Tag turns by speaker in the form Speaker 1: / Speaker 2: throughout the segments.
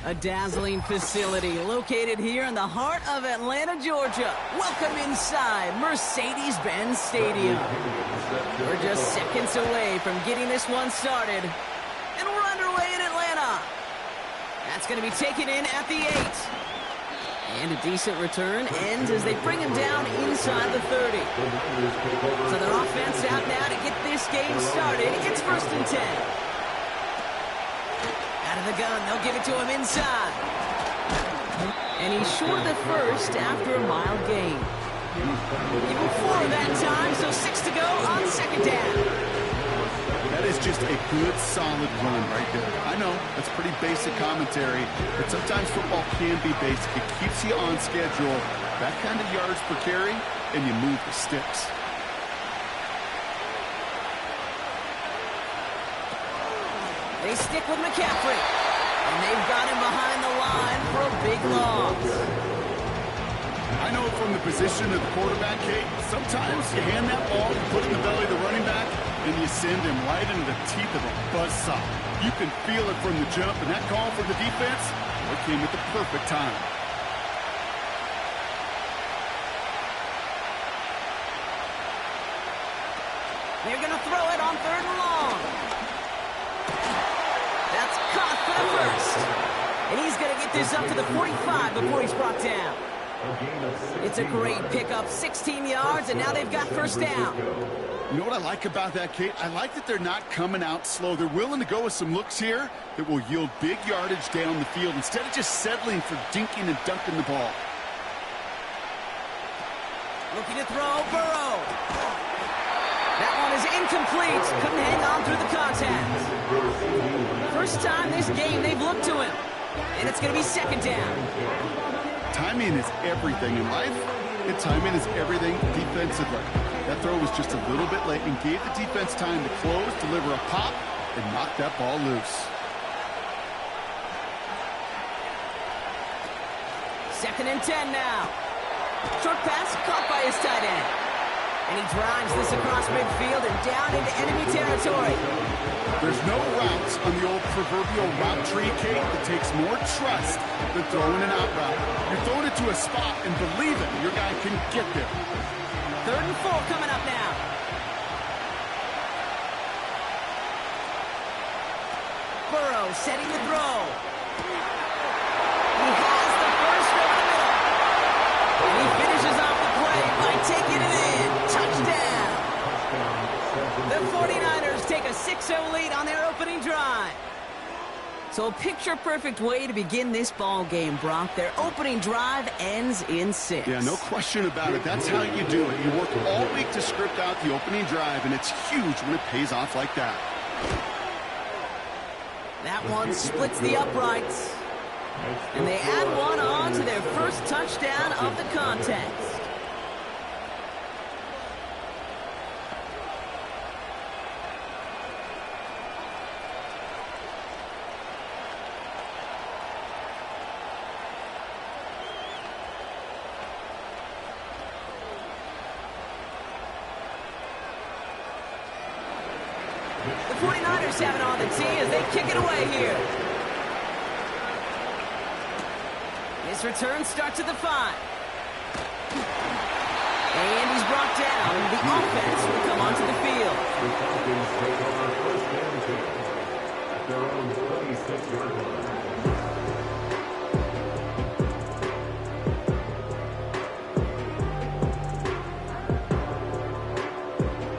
Speaker 1: A dazzling facility located here in the heart of Atlanta, Georgia. Welcome inside Mercedes-Benz Stadium. We're just seconds away from getting this one started. And we're underway in Atlanta. That's going to be taken in at the 8. And a decent return ends as they bring him down inside the 30. So their offense out now to get this game started. It's 1st and 10. Out of the gun, they'll give it to him inside. And he's short the first after a mild gain. Give him 4 that time, so 6 to go on 2nd down.
Speaker 2: That is just a good, solid run right there. I know, that's pretty basic commentary, but sometimes football can be basic. It keeps you on schedule, that kind of yards per carry, and you move the sticks.
Speaker 1: They stick with McCaffrey, and they've got him behind the line for a big loss.
Speaker 2: I know from the position of the quarterback, Kate, sometimes you hand that ball, you put it in the belly of the running back, and you send him right into the teeth of a buzzsaw. You can feel it from the jump, and that call from the defense, it came at the perfect time.
Speaker 1: They're going to throw it on 3rd and long. That's caught for the first. And he's going to get this up to the 45 before he's brought down. It's a great pickup, 16 yards, and now they've got first down.
Speaker 2: You know what I like about that, Kate? I like that they're not coming out slow. They're willing to go with some looks here that will yield big yardage down the field instead of just settling for dinking and dunking the ball.
Speaker 1: Looking to throw, Burrow. That one is incomplete. Couldn't hang on through the contact. First time this game they've looked to him. And it's going to be 2nd down.
Speaker 2: Timing is everything in life, and timing is everything defensively. That throw was just a little bit late and gave the defense time to close, deliver a pop, and knock that ball loose.
Speaker 1: 2nd and 10 now. Short pass caught by his tight end. And he drives this across midfield and down into enemy territory.
Speaker 2: There's no routes on the old proverbial route tree, Kate, that takes more trust than throwing an out route. You're throwing it to a spot and believe it, your guy can get there.
Speaker 1: 3rd and 4 coming up now. Burrow setting the throw. He has the first over the middle. And he finishes off the play by taking it in. Touchdown. The 49ers take a 6-0 lead on their opening drive. So a picture-perfect way to begin this ball game, Brock. Their opening drive ends in 6.
Speaker 2: Yeah, no question about it. That's how you do it. You work all week to script out the opening drive, and it's huge when it pays off like that.
Speaker 1: That one splits the uprights. And they add one on to their first touchdown of the contest. The 49ers have it on the tee as they kick it away here. This return starts at the 5. And he's brought down. The offense will come onto the field.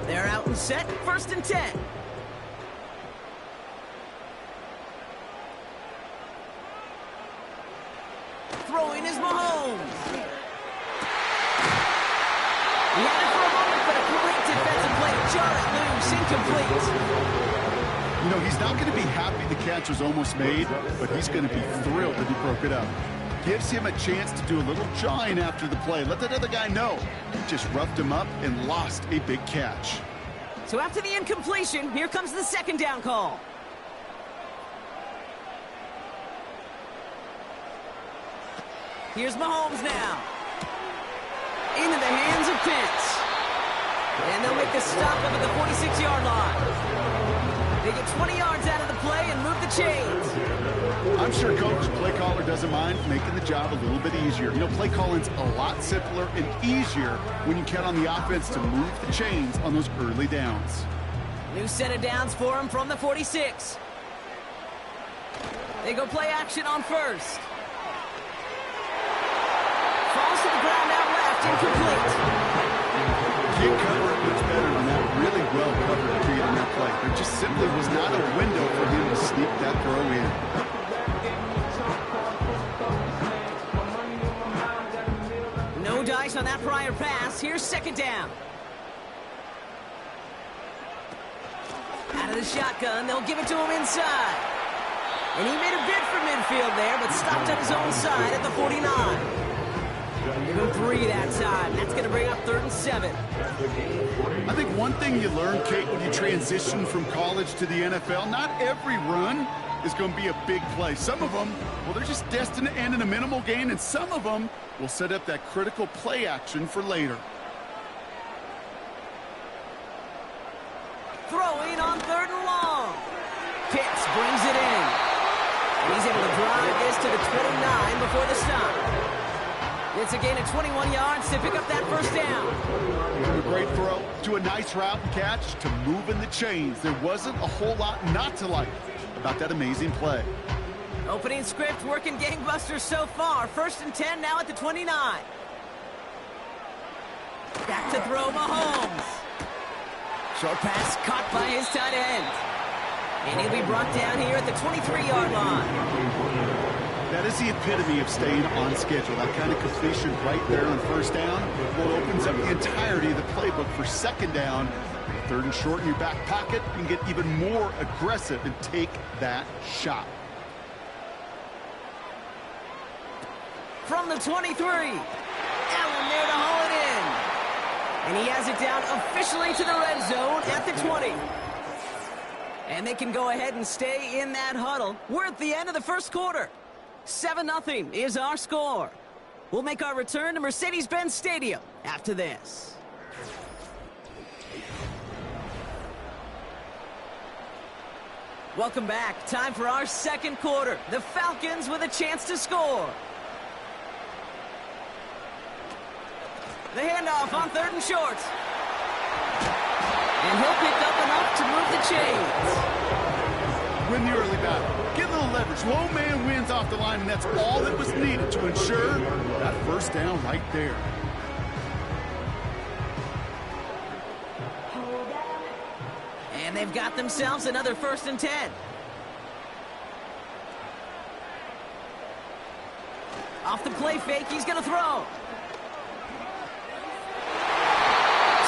Speaker 1: They're out and set. 1st and 10. Throwing is Mahomes. He had it for a moment, but a great defensive play to jar it loose, incomplete.
Speaker 2: You know, he's not going to be happy the catch was almost made, but he's going to be thrilled that he broke it up. Gives him a chance to do a little jawing after the play. Let that other guy know. He just roughed him up and lost a big catch.
Speaker 1: So after the incompletion, here comes the 2nd down call. Here's Mahomes now. Into the hands of Pitts. And they'll make the stop up at the 46-yard line. They get 20 yards out of the play and move the chains.
Speaker 2: I'm sure coach, play caller doesn't mind making the job a little bit easier. You know, play calling's a lot simpler and easier when you count on the offense to move the chains on those early downs.
Speaker 1: New set of downs for him from the 46. They go play action on 1st. Falls to the ground out left, incomplete.
Speaker 2: Can't cover it much better than that. Really well covered to get in that play. There just simply was not a window for him to sneak that throw in.
Speaker 1: No dice on that prior pass. Here's 2nd down. Out Out of the shotgun, they'll give it to him inside. And he made a bid for midfield there, but stopped on his own side at the 49. Give him 3 that time. That's going to bring up 3rd and 7.
Speaker 2: I think one thing you learn, Kate, when you transition from college to the NFL, not every run is going to be a big play. Some of them, well, they're just destined to end in a minimal gain, and some of them will set up that critical play action for later.
Speaker 1: Throwing on 3rd and long. Pitts brings it in. And he's able to drive this to the 29 before the stop. It's a gain of 21 yards to pick up that first down.
Speaker 2: A great throw to a nice route and catch to moving the chains. There wasn't a whole lot not to like about that amazing play.
Speaker 1: Opening script working gangbusters so far. 1st and 10 now at the 29. Back to throw Mahomes. Short pass caught by his tight end. And he'll be brought down here at the 23-yard line.
Speaker 2: That is the epitome of staying on schedule. That kind of completion right there on 1st down, well, opens up the entirety of the playbook for 2nd down. 3rd and short in your back pocket, you can get even more aggressive and take that shot.
Speaker 1: From the 23, Allen there to haul it in. And he has it down officially to the red zone at the 20. And they can go ahead and stay in that huddle. We're at the end of the 1st quarter. 7-0 is our score. We'll make our return to Mercedes-Benz Stadium after this. Welcome back. Time for our 2nd quarter. The Falcons with a chance to score. The handoff on 3rd and short. And he'll pick up enough to move the chains.
Speaker 2: Win the early battle. Get a little leverage. Low man wins off the line, and that's all that was needed to ensure that 1st down right there.
Speaker 1: And they've got themselves another 1st and 10. Off the play fake, he's going to throw.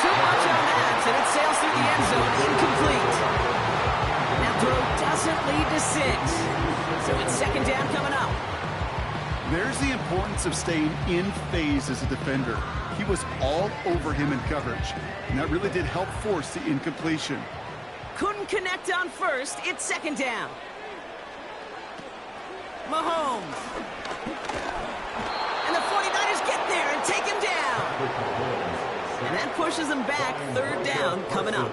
Speaker 1: Too much on that, and it sails through the end zone, incomplete. That throw doesn't lead to 6. So it's 2nd down coming up.
Speaker 2: There's the importance of staying in phase as a defender. He was all over him in coverage, and that really did help force the incompletion.
Speaker 1: Couldn't connect on 1st. It's 2nd down. Mahomes. And the 49ers get there and take him down. And that pushes them back. 3rd down coming up.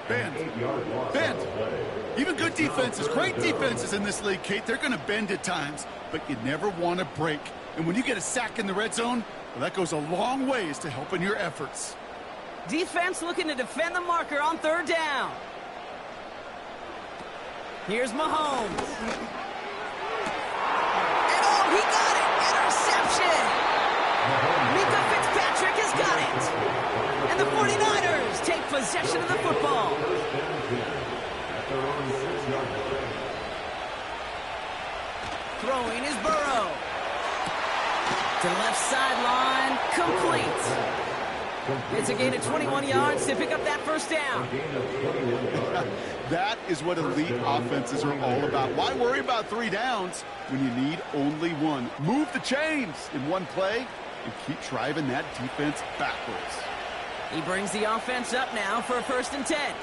Speaker 2: Bend. Bend. Even good defenses, great defenses in this league, Kate, they're going to bend at times, but you never want to break. And when you get a sack in the red zone, well, that goes a long ways to helping your efforts.
Speaker 1: Defense looking to defend the marker on 3rd down. Here's Mahomes. And oh, he got it! Interception! Mika Fitzpatrick has got it! And the 49ers take possession of the football. Throwing is Burrow. To the left sideline, complete. It's a gain of 21 yards to pick up that 1st down.
Speaker 2: That is what elite offenses are all about. Why worry about 3 downs when you need only 1? Move the chains in one play and keep driving that defense backwards.
Speaker 1: He brings the offense up now for a 1st and 10.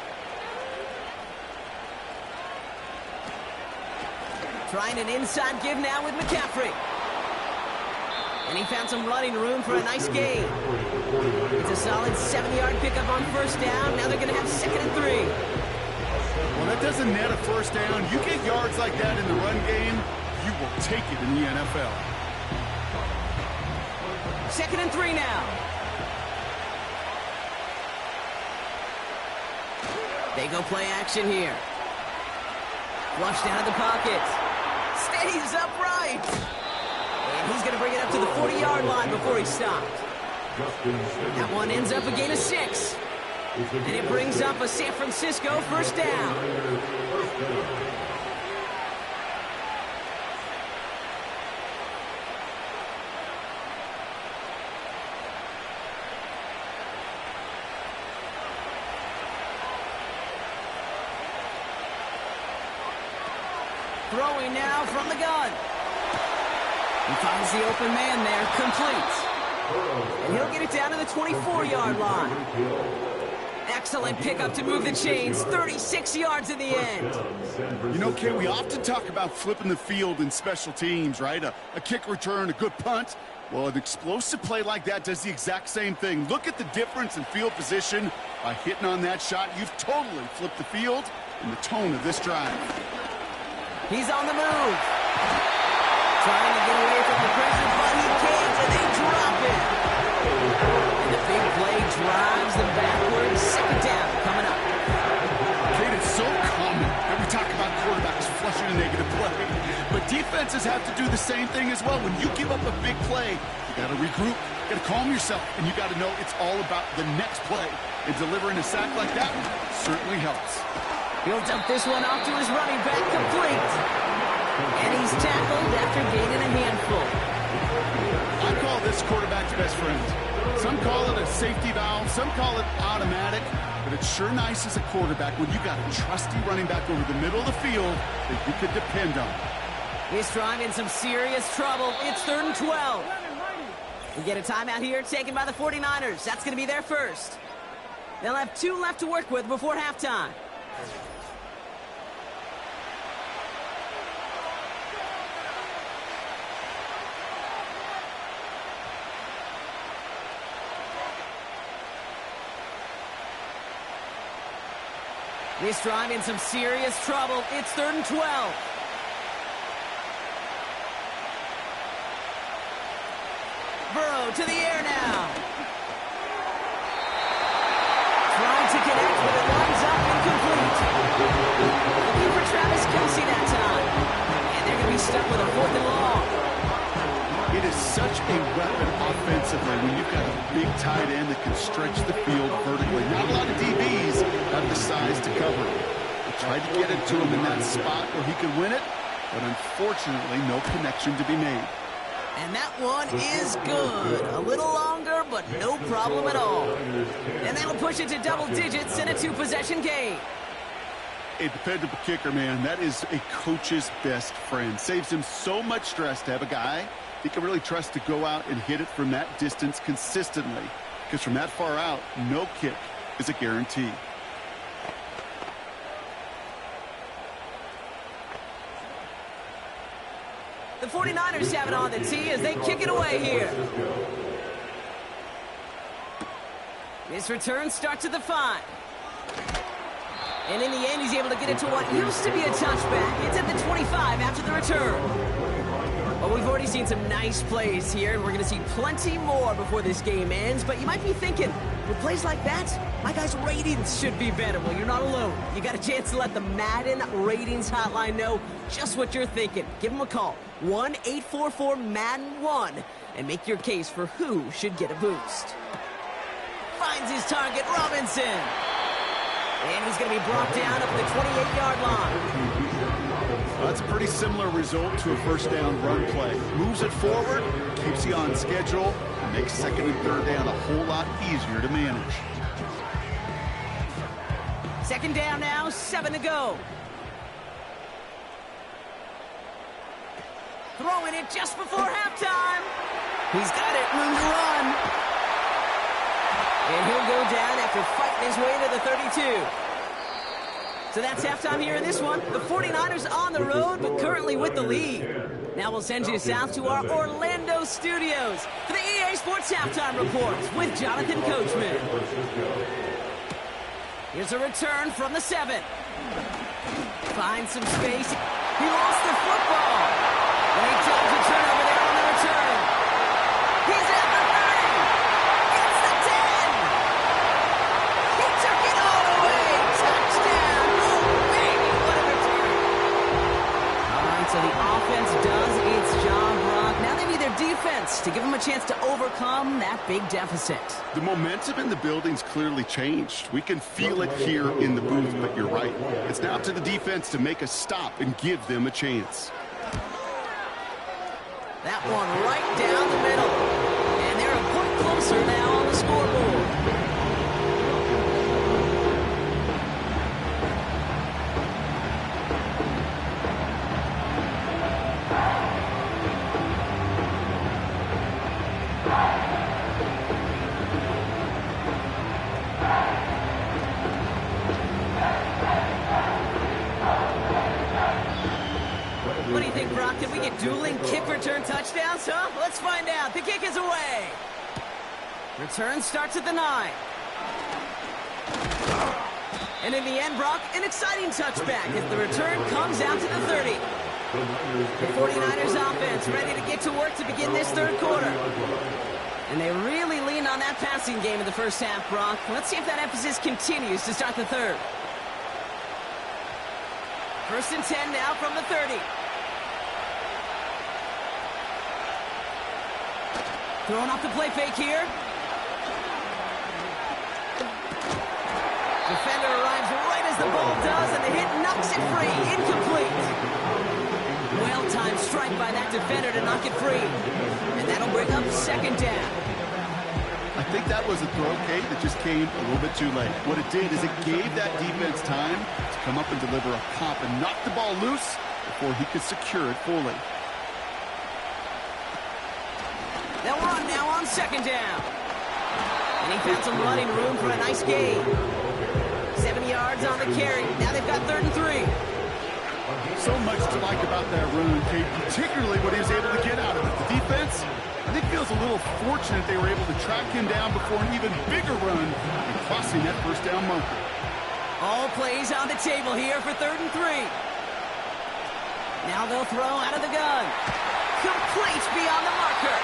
Speaker 1: Trying an inside give now with McCaffrey. And he found some running room for a nice gain. It's a solid 7-yard pickup on 1st down. Now they're going to have 2nd and 3.
Speaker 2: Well, that doesn't net a 1st down. You get yards like that in the run game, you will take it in the NFL.
Speaker 1: 2nd and 3 now. They go play action here. Flushed out of the pocket. Stays upright. And he's going to bring it up to the 40-yard line before he stopped. That one ends up a gain of 6. And it brings up a San Francisco 1st down. Throwing now from the gun. He finds the open man there, complete. And he'll get it down to the 24-yard line. Excellent pickup to move the chains, 36 yards in the end.
Speaker 2: You know, Kay, we often talk about flipping the field in special teams, right? A kick return, a good punt. Well, an explosive play like that does the exact same thing. Look at the difference in field position. By hitting on that shot, you've totally flipped the field and the tone of this drive.
Speaker 1: He's on the move. Trying to get away from the pressure, but he can't, and they drop it. And the big play drives them backwards. Second down coming up.
Speaker 2: Kate, it's so common that we talk about quarterbacks flushing a negative play. But defenses have to do the same thing as well. When you give up a big play, you got to regroup, you got to calm yourself, and you got to know it's all about the next play. And delivering a sack like that one certainly helps.
Speaker 1: He'll dump this one off to his running back, complete. And he's tackled after gaining a handful.
Speaker 2: I call this quarterback's best friend. Some call it a safety valve, some call it automatic, but it's sure nice as a quarterback when you got a trusty running back over the middle of the field that you could depend on.
Speaker 1: This drive in some serious trouble. It's 3rd and 12. We get a timeout here taken by the 49ers. That's going to be their first. They'll have 2 left to work with before halftime. This drive in some serious trouble. It's 3rd and 12. Burrow to the air now. Trying to connect, but it lines up incomplete. Looking for Travis Kelce that time. And they're going to be stuck with a 4th and long.
Speaker 2: It is such a weapon offensively when you've got a big tight end that can stretch the field vertically. Not a lot of DBs have the size to cover it. They tried to get it to him in that spot where he could win it, but unfortunately no connection to be made.
Speaker 1: And that one is good. A little longer, but no problem at all. And that'll push it to double digits in a 2-possession game.
Speaker 2: A dependable kicker, man. That is a coach's best friend. Saves him so much stress to have a guy he can really trust to go out and hit it from that distance consistently. Because from that far out, no kick is a guarantee.
Speaker 1: The 49ers have it on the tee as they kick it away here. This return starts at the 5. And in the end, he's able to get it to what used to be a touchback. It's at the 25 after the return. Well, we've already seen some nice plays here, and we're going to see plenty more before this game ends. But you might be thinking, with plays like that, my guys' ratings should be better. Well, you're not alone. You got a chance to let the Madden Ratings Hotline know just what you're thinking. Give them a call, 1-844-MADDEN-1, and make your case for who should get a boost. Finds his target, Robinson. And he's going to be brought down up the 28-yard line.
Speaker 2: Well, that's a pretty similar result to a first down run play. Moves it forward, keeps you on schedule, and makes 2nd and 3rd down a whole lot easier to manage.
Speaker 1: 2nd down now, 7 to go. Throwing it just before halftime. He's got it, room to run. And he'll go down after fighting his way to the 32. So that's halftime here in this one. The 49ers on the road, but currently with the lead. Now we'll send you south to our Orlando studios for the EA Sports Halftime Report with Jonathan Coachman. Here's a return from the 7. Finds some space. He lost the football. And he tells a turnover there on the return. He's at the 30. It's the 10. He took it all the way. Touchdown. Oh, baby, what a return. All right, so the offense does its job, Brock. Now they need their defense to give them a chance to overcome that big deficit.
Speaker 2: The momentum in the building's clearly changed. We can feel it here in the booth, but you're right. It's now up to the defense to make a stop and give them a chance.
Speaker 1: That one right down the middle. And they're a point closer now on the scoreboard. Dueling kick return touchdowns, huh? Let's find out. The kick is away. Return starts at the 9. And in the end, Brock, an exciting touchback as the return comes out to the 30. The 49ers offense ready to get to work to begin this third quarter. And they really leaned on that passing game in the first half, Brock. Let's see if that emphasis continues to start the third. First and 10 now from the 30. Throwing off the play fake here. Defender arrives right as the ball does, and the hit knocks it free. Incomplete. Well-timed strike by that defender to knock it free. And that'll bring up second down.
Speaker 2: I think that was a throw, Kate, that just came a little bit too late. What it did is it gave that defense time to come up and deliver a pop and knock the ball loose before he could secure it fully.
Speaker 1: They'll run now on second down. And he found some running room for a nice gain. 7 yards on the carry. Now they've got 3rd and 3.
Speaker 2: So much to like about that run, Kate, particularly what he was able to get out of it. The defense, I think, feels a little fortunate they were able to track him down before an even bigger run and crossing that first down marker.
Speaker 1: All plays on the table here for 3rd and 3. Now they'll throw out of the gun. Complete beyond the marker.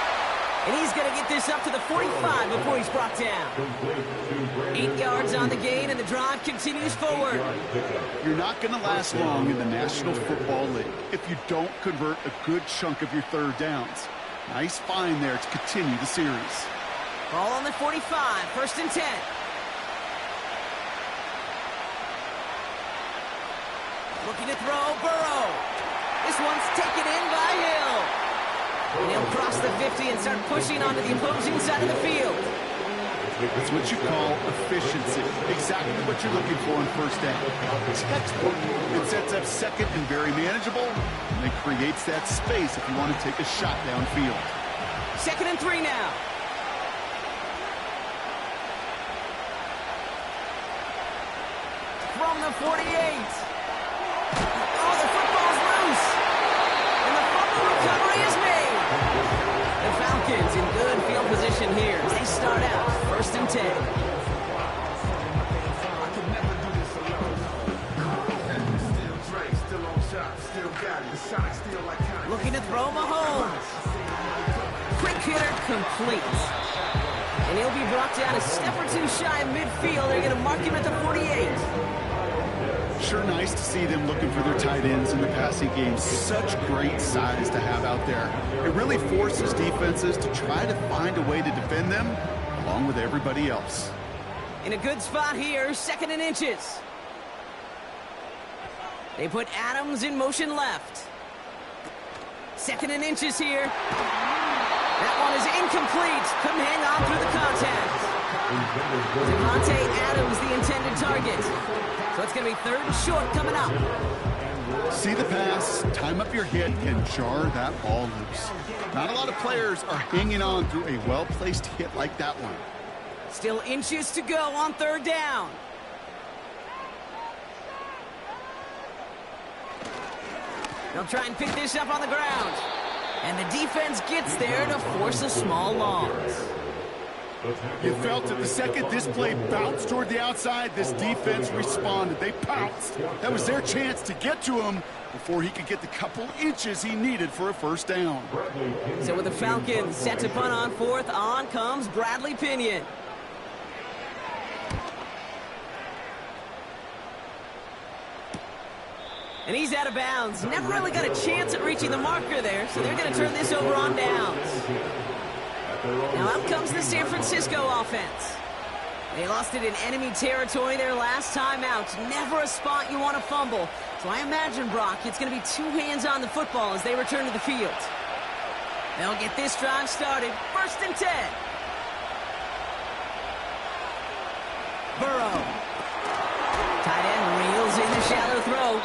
Speaker 1: And he's going to get this up to the 45 before he's brought down. 8 yards on the gain, and the drive continues forward.
Speaker 2: You're not going to last long in the National Football League if you don't convert a good chunk of your third downs. Nice find there to continue the series.
Speaker 1: Ball on the 45, 1st and 10. Looking to throw, Burrow. This one's taken in by Hill. And he'll cross the 50 and start pushing onto the opposing side of the field.
Speaker 2: It's what you call efficiency. Exactly what you're looking for on first down. Textbook. It sets up second and very manageable, and it creates that space if you want to take a shot downfield.
Speaker 1: 2nd and 3 now. From the 48. Oh, the football's loose. And the fumble recovery is made. The Falcons in good field position here as they start out 1st and 10. Looking to throw Mahomes. Quick hitter complete. And he'll be brought down a step or two shy of midfield. They're going to mark him at the 48.
Speaker 2: Sure nice to see them looking for their tight ends in the passing game. Such great size to have out there. It really forces defenses to try to find a way to defend them along with everybody else.
Speaker 1: In a good spot here, 2nd and inches. They put Adams in motion left. 2nd and inches here. That one is incomplete. Couldn't hang on through the contact. Devontae Adams, the intended target. So it's going to be 3rd and short coming up.
Speaker 2: See the pass, time up your hit, and jar that ball loose. Not a lot of players are hanging on through a well-placed hit like that one.
Speaker 1: Still inches to go on 3rd down. They'll try and pick this up on the ground. And the defense gets there to force a small loss.
Speaker 2: You felt it the second this play bounced toward the outside, this defense responded. They pounced. That was their chance to get to him before he could get the couple inches he needed for a first down.
Speaker 1: So with the Falcons set to punt on 4th, on comes Bradley Pinion. And he's out of bounds. Never really got a chance at reaching the marker there, so they're going to turn this over on downs. Now out comes the San Francisco offense. They lost it in enemy territory their last time out. Never a spot you want to fumble. So I imagine, Brock, it's going to be 2 hands on the football as they return to the field. They'll get this drive started. 1st and 10. Burrow. Tight end reels in the shallow throw.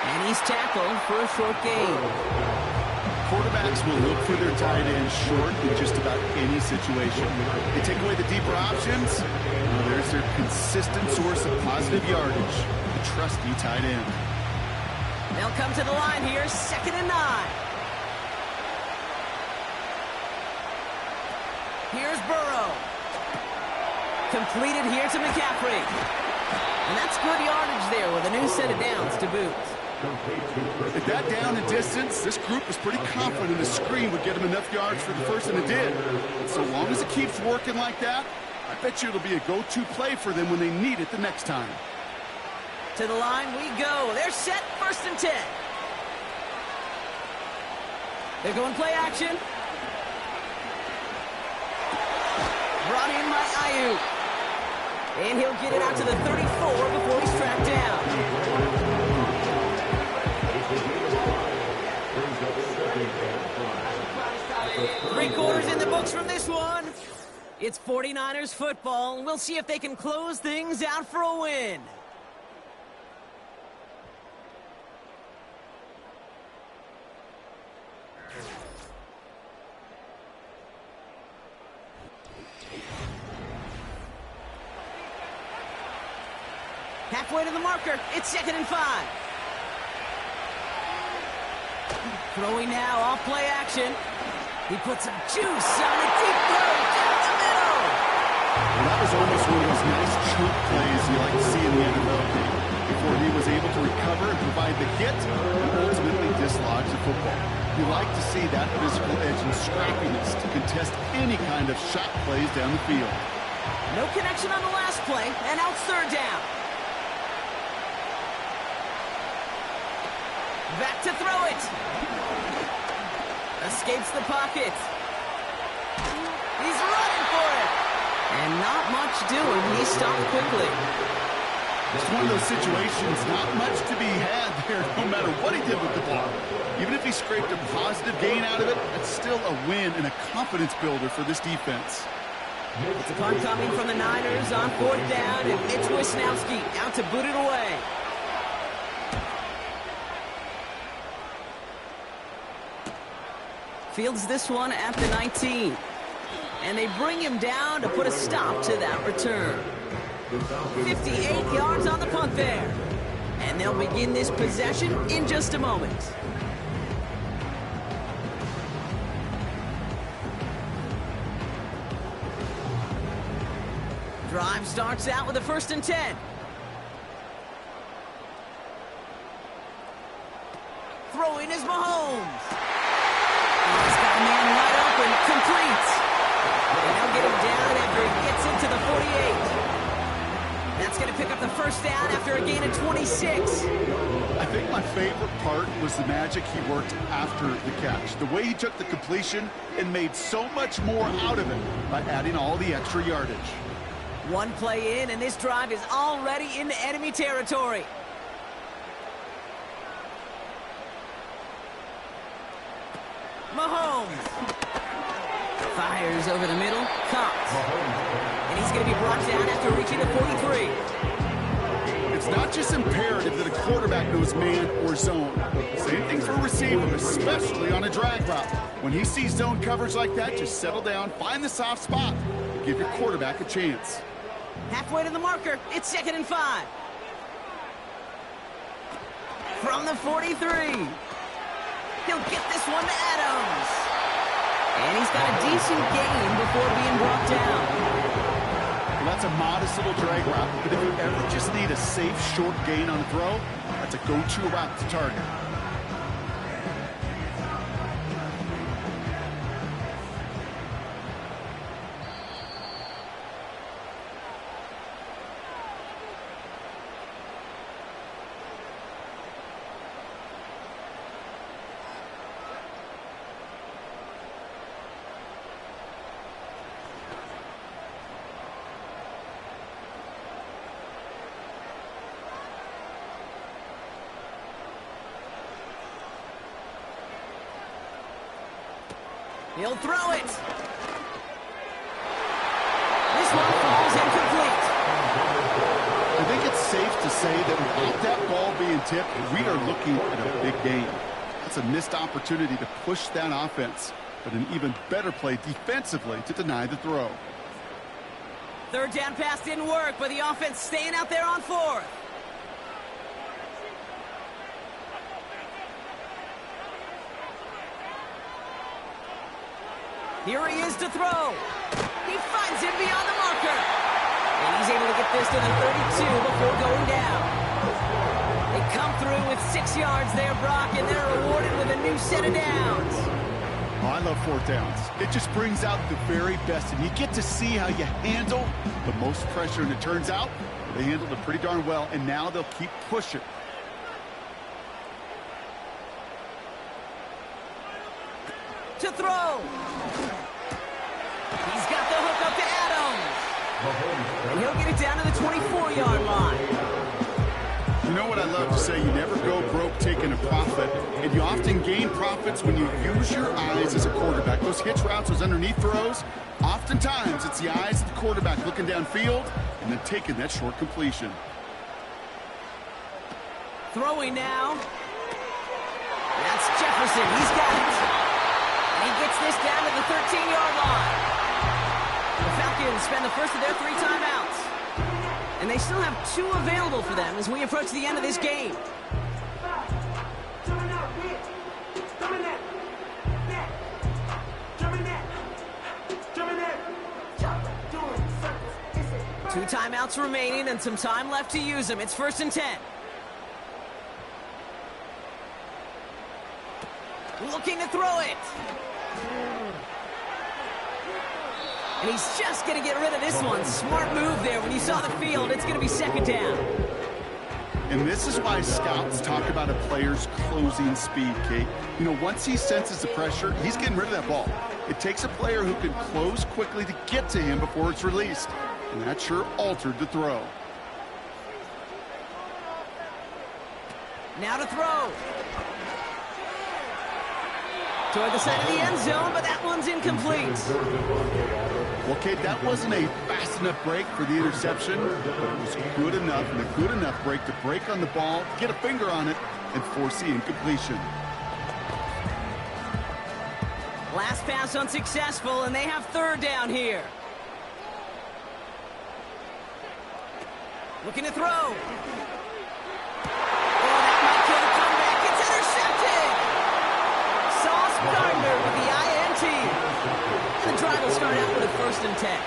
Speaker 1: And he's tackled for a short gain.
Speaker 2: Quarterbacks will look for their tight end short in just about any situation. They take away the deeper options. Well, there's their consistent source of positive yardage, the trusty tight end.
Speaker 1: They'll come to the line here, 2nd and 9. Here's Burrow. Completed here to McCaffrey. And that's good yardage there with a new set of downs to boot.
Speaker 2: At that down and distance, this group was pretty confident the screen would get them enough yards for the first, and it did. And so long as it keeps working like that, I bet you it'll be a go-to play for them when they need it the next time.
Speaker 1: To the line we go. They're set, 1st and 10. They're going play action. Brought in by Ayuk. And he'll get it out to the 34 before he's tracked down. Three quarters in the books from this one. It's 49ers football, and we'll see if they can close things out for a win. Halfway to the marker. It's 2nd and 5. Throwing now off play action. He puts some juice on the deep throw down the middle.
Speaker 2: Well, that was almost one of those nice chunk plays you like to see in the NFL game. Before he was able to recover and provide the hit and ultimately dislodge the football. You like to see that physical edge and scrappiness to contest any kind of shot plays down the field.
Speaker 1: No connection on the last play, and out 3rd down. Back to throw it. Escapes the pocket. He's running for it. And not much doing. He stopped quickly.
Speaker 2: It's one of those situations, not much to be had there, no matter what he did with the ball. Even if he scraped a positive gain out of it, it's still a win and a confidence builder for this defense.
Speaker 1: It's a punt coming from the Niners on 4th down, and Mitch Wisnowski out to boot it away. Fields this one at the 19. And they bring him down to put a stop to that return. 58 yards on the punt there. And they'll begin this possession in just a moment. Drive starts out with a 1st and 10. Throwing is Mahomes. He's got a man wide open, complete. And they'll get him down after he gets into the 48. That's going to pick up the 1st down after a gain of 26.
Speaker 2: I think my favorite part was the magic he worked after the catch. The way he took the completion and made so much more out of it by adding all the extra yardage.
Speaker 1: One play in, and this drive is already into enemy territory. Mahomes fires over the middle, caught. And he's going to be brought down after reaching the 43.
Speaker 2: It's not just imperative that a quarterback knows man or zone. Same thing for a receiver, especially on a drag route. When he sees zone coverage like that, just settle down, find the soft spot, and give your quarterback a chance.
Speaker 1: Halfway to the marker, it's 2nd and 5. From the 43. He'll get this one to Adams. And he's got a decent gain before being brought down.
Speaker 2: Well, that's a modest little drag route, but if you ever just need a safe, short gain on a throw, that's a go-to route to target.
Speaker 1: He'll throw it. This one falls incomplete.
Speaker 2: I think it's safe to say that without that ball being tipped, we are looking at a big game. That's a missed opportunity to push that offense, but an even better play defensively to deny the throw.
Speaker 1: 3rd down pass didn't work, but the offense staying out there on 4th. Here he is to throw. He finds him beyond the marker. And he's able to get this to the 32 before going down. They come through with 6 yards there, Brock, and they're rewarded with a new set of downs.
Speaker 2: Oh, I love 4th downs. It just brings out the very best, and you get to see how you handle the most pressure, and it turns out they handled it pretty darn well, and now they'll keep pushing.
Speaker 1: To throw. He's got the hook up to Adams. And he'll get it down to the 24-yard line.
Speaker 2: You know what I love to say? You never go broke taking a profit, and you often gain profits when you use your eyes as a quarterback. Those hitch routes, those underneath throws, oftentimes it's the eyes of the quarterback looking downfield and then taking that short completion.
Speaker 1: Throwing now. That's Jefferson. He's got it. And he gets this down to the 13-yard line. The Falcons spend the first of their 3 timeouts. And they still have 2 available for them as we approach the end of this game. Two timeouts remaining and some time left to use them. It's 1st and 10. Looking to throw it. And he's just going to get rid of this one. Smart move there. When you saw the field, it's going to be 2nd down.
Speaker 2: And this is why scouts talk about a player's closing speed, Kate. You know, once he senses the pressure, he's getting rid of that ball. It takes a player who can close quickly to get to him before it's released. And that sure altered the throw.
Speaker 1: Now to throw. Toward the side of the end zone, but that one's incomplete.
Speaker 2: Well, Kate, that wasn't a fast enough break for the interception, but it was good enough and a good enough break to break on the ball, get a finger on it, and force the incompletion.
Speaker 1: Last pass unsuccessful, and they have 3rd down here. Looking to throw. Oh, that might kill the comeback. It's intercepted. Sauce Gardner with the INT. And the drive will start out with a 1st and 10.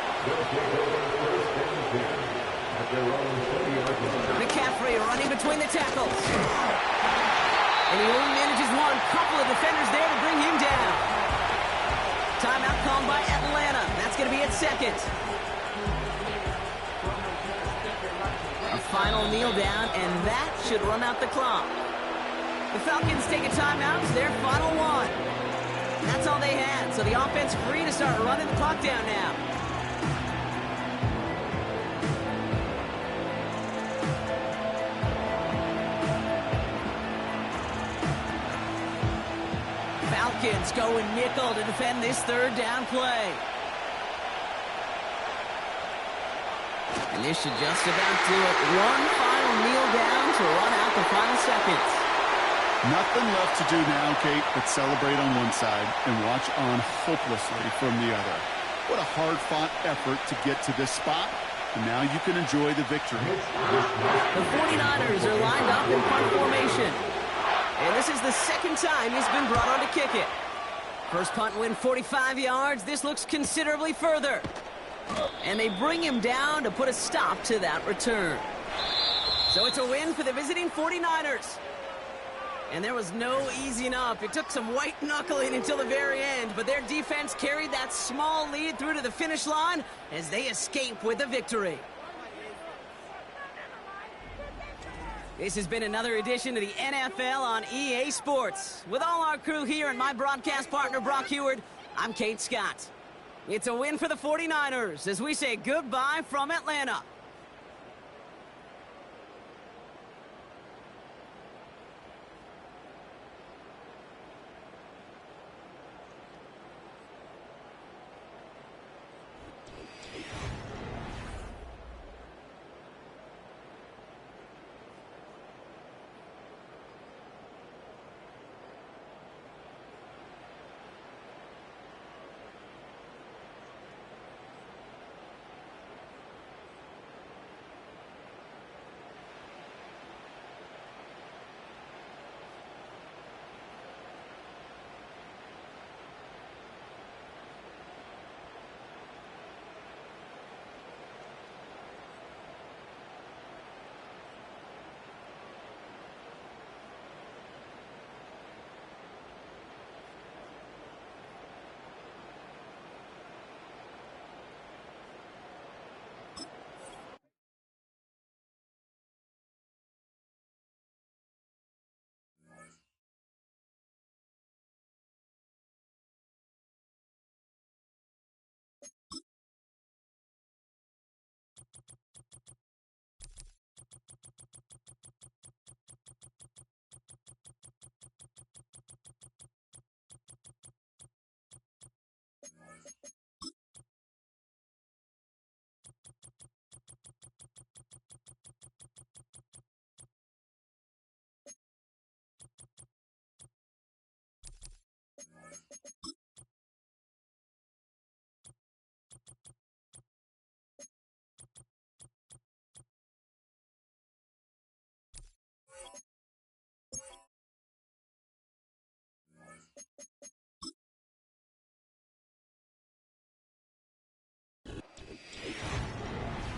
Speaker 1: McCaffrey running between the tackles. And he only manages one. Couple of defenders there to bring him down. Timeout called by Atlanta. That's going to be at 2nd. A final kneel down, and that should run out the clock. The Falcons take a timeout. It's their final one. That's all they had, so the offense free to start running the clock down now. Falcons going nickel to defend this 3rd down play. And this should just about do it. One final kneel down to run out the final seconds.
Speaker 2: Nothing left to do now, Kate, but celebrate on one side and watch on hopelessly from the other. What a hard-fought effort to get to this spot, and now you can enjoy the victory.
Speaker 1: The 49ers are lined up in punt formation. And this is the 2nd time he's been brought on to kick it. First punt win 45 yards. This looks considerably further. And they bring him down to put a stop to that return. So it's a win for the visiting 49ers. And there was no easing up. It took some white knuckling until the very end, but their defense carried that small lead through to the finish line as they escape with a victory. This has been another edition of the NFL on EA Sports. With all our crew here and my broadcast partner, Brock Heward, I'm Kate Scott. It's a win for the 49ers as we say goodbye from Atlanta.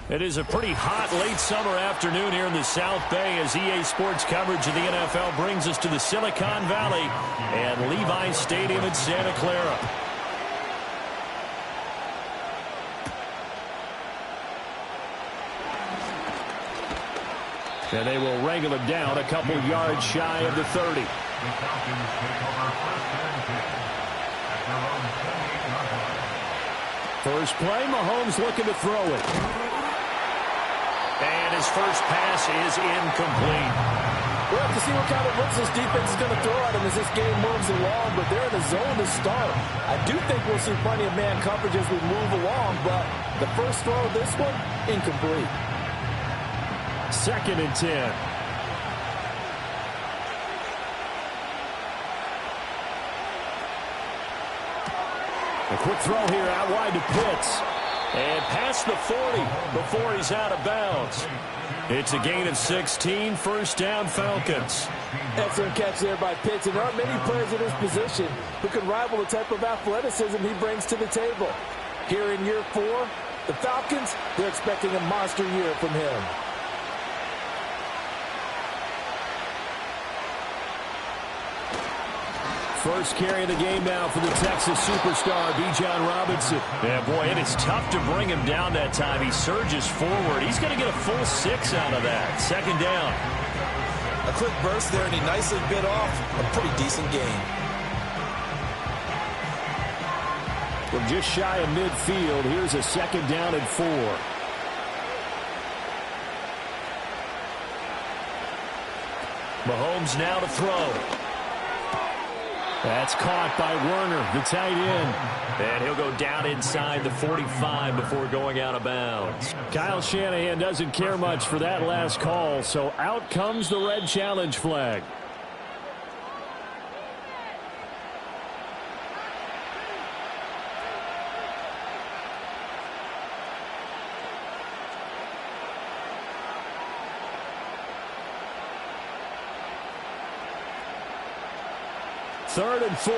Speaker 3: It is a pretty hot late summer afternoon here in the South Bay as EA Sports coverage of the NFL brings us to the Silicon Valley and Levi Stadium in Santa Clara. And they will wrangle him down a couple yards shy of the 30. First play, Mahomes looking to throw it. And his first pass is incomplete.
Speaker 4: We'll have to see what kind of looks this defense is going to throw at him as this game moves along, but they're in the zone to start. I do think we'll see plenty of man coverage as we move along, but the first throw of this one, incomplete.
Speaker 3: 2nd and 10. A quick throw here out wide to Pitts. And past the 40 before he's out of bounds. It's a gain of 16, first down Falcons.
Speaker 4: Excellent catch there by Pitts, and there aren't many players in his position who can rival the type of athleticism he brings to the table. Here in year 4, the Falcons, they're expecting a monster year from him.
Speaker 3: First carry of the game now for the Texas superstar, Bijan Robinson. Yeah, boy, it is tough to bring him down that time. He surges forward. He's going to get a full 6 out of that. 2nd down.
Speaker 4: A quick burst there, and he nicely bit off a pretty decent gain.
Speaker 3: From just shy of midfield, here's a 2nd down and 4. Mahomes now to throw. That's caught by Werner, the tight end. And he'll go down inside the 45 before going out of bounds. Kyle Shanahan doesn't care much for that last call, so out comes the red challenge flag. Third and 4.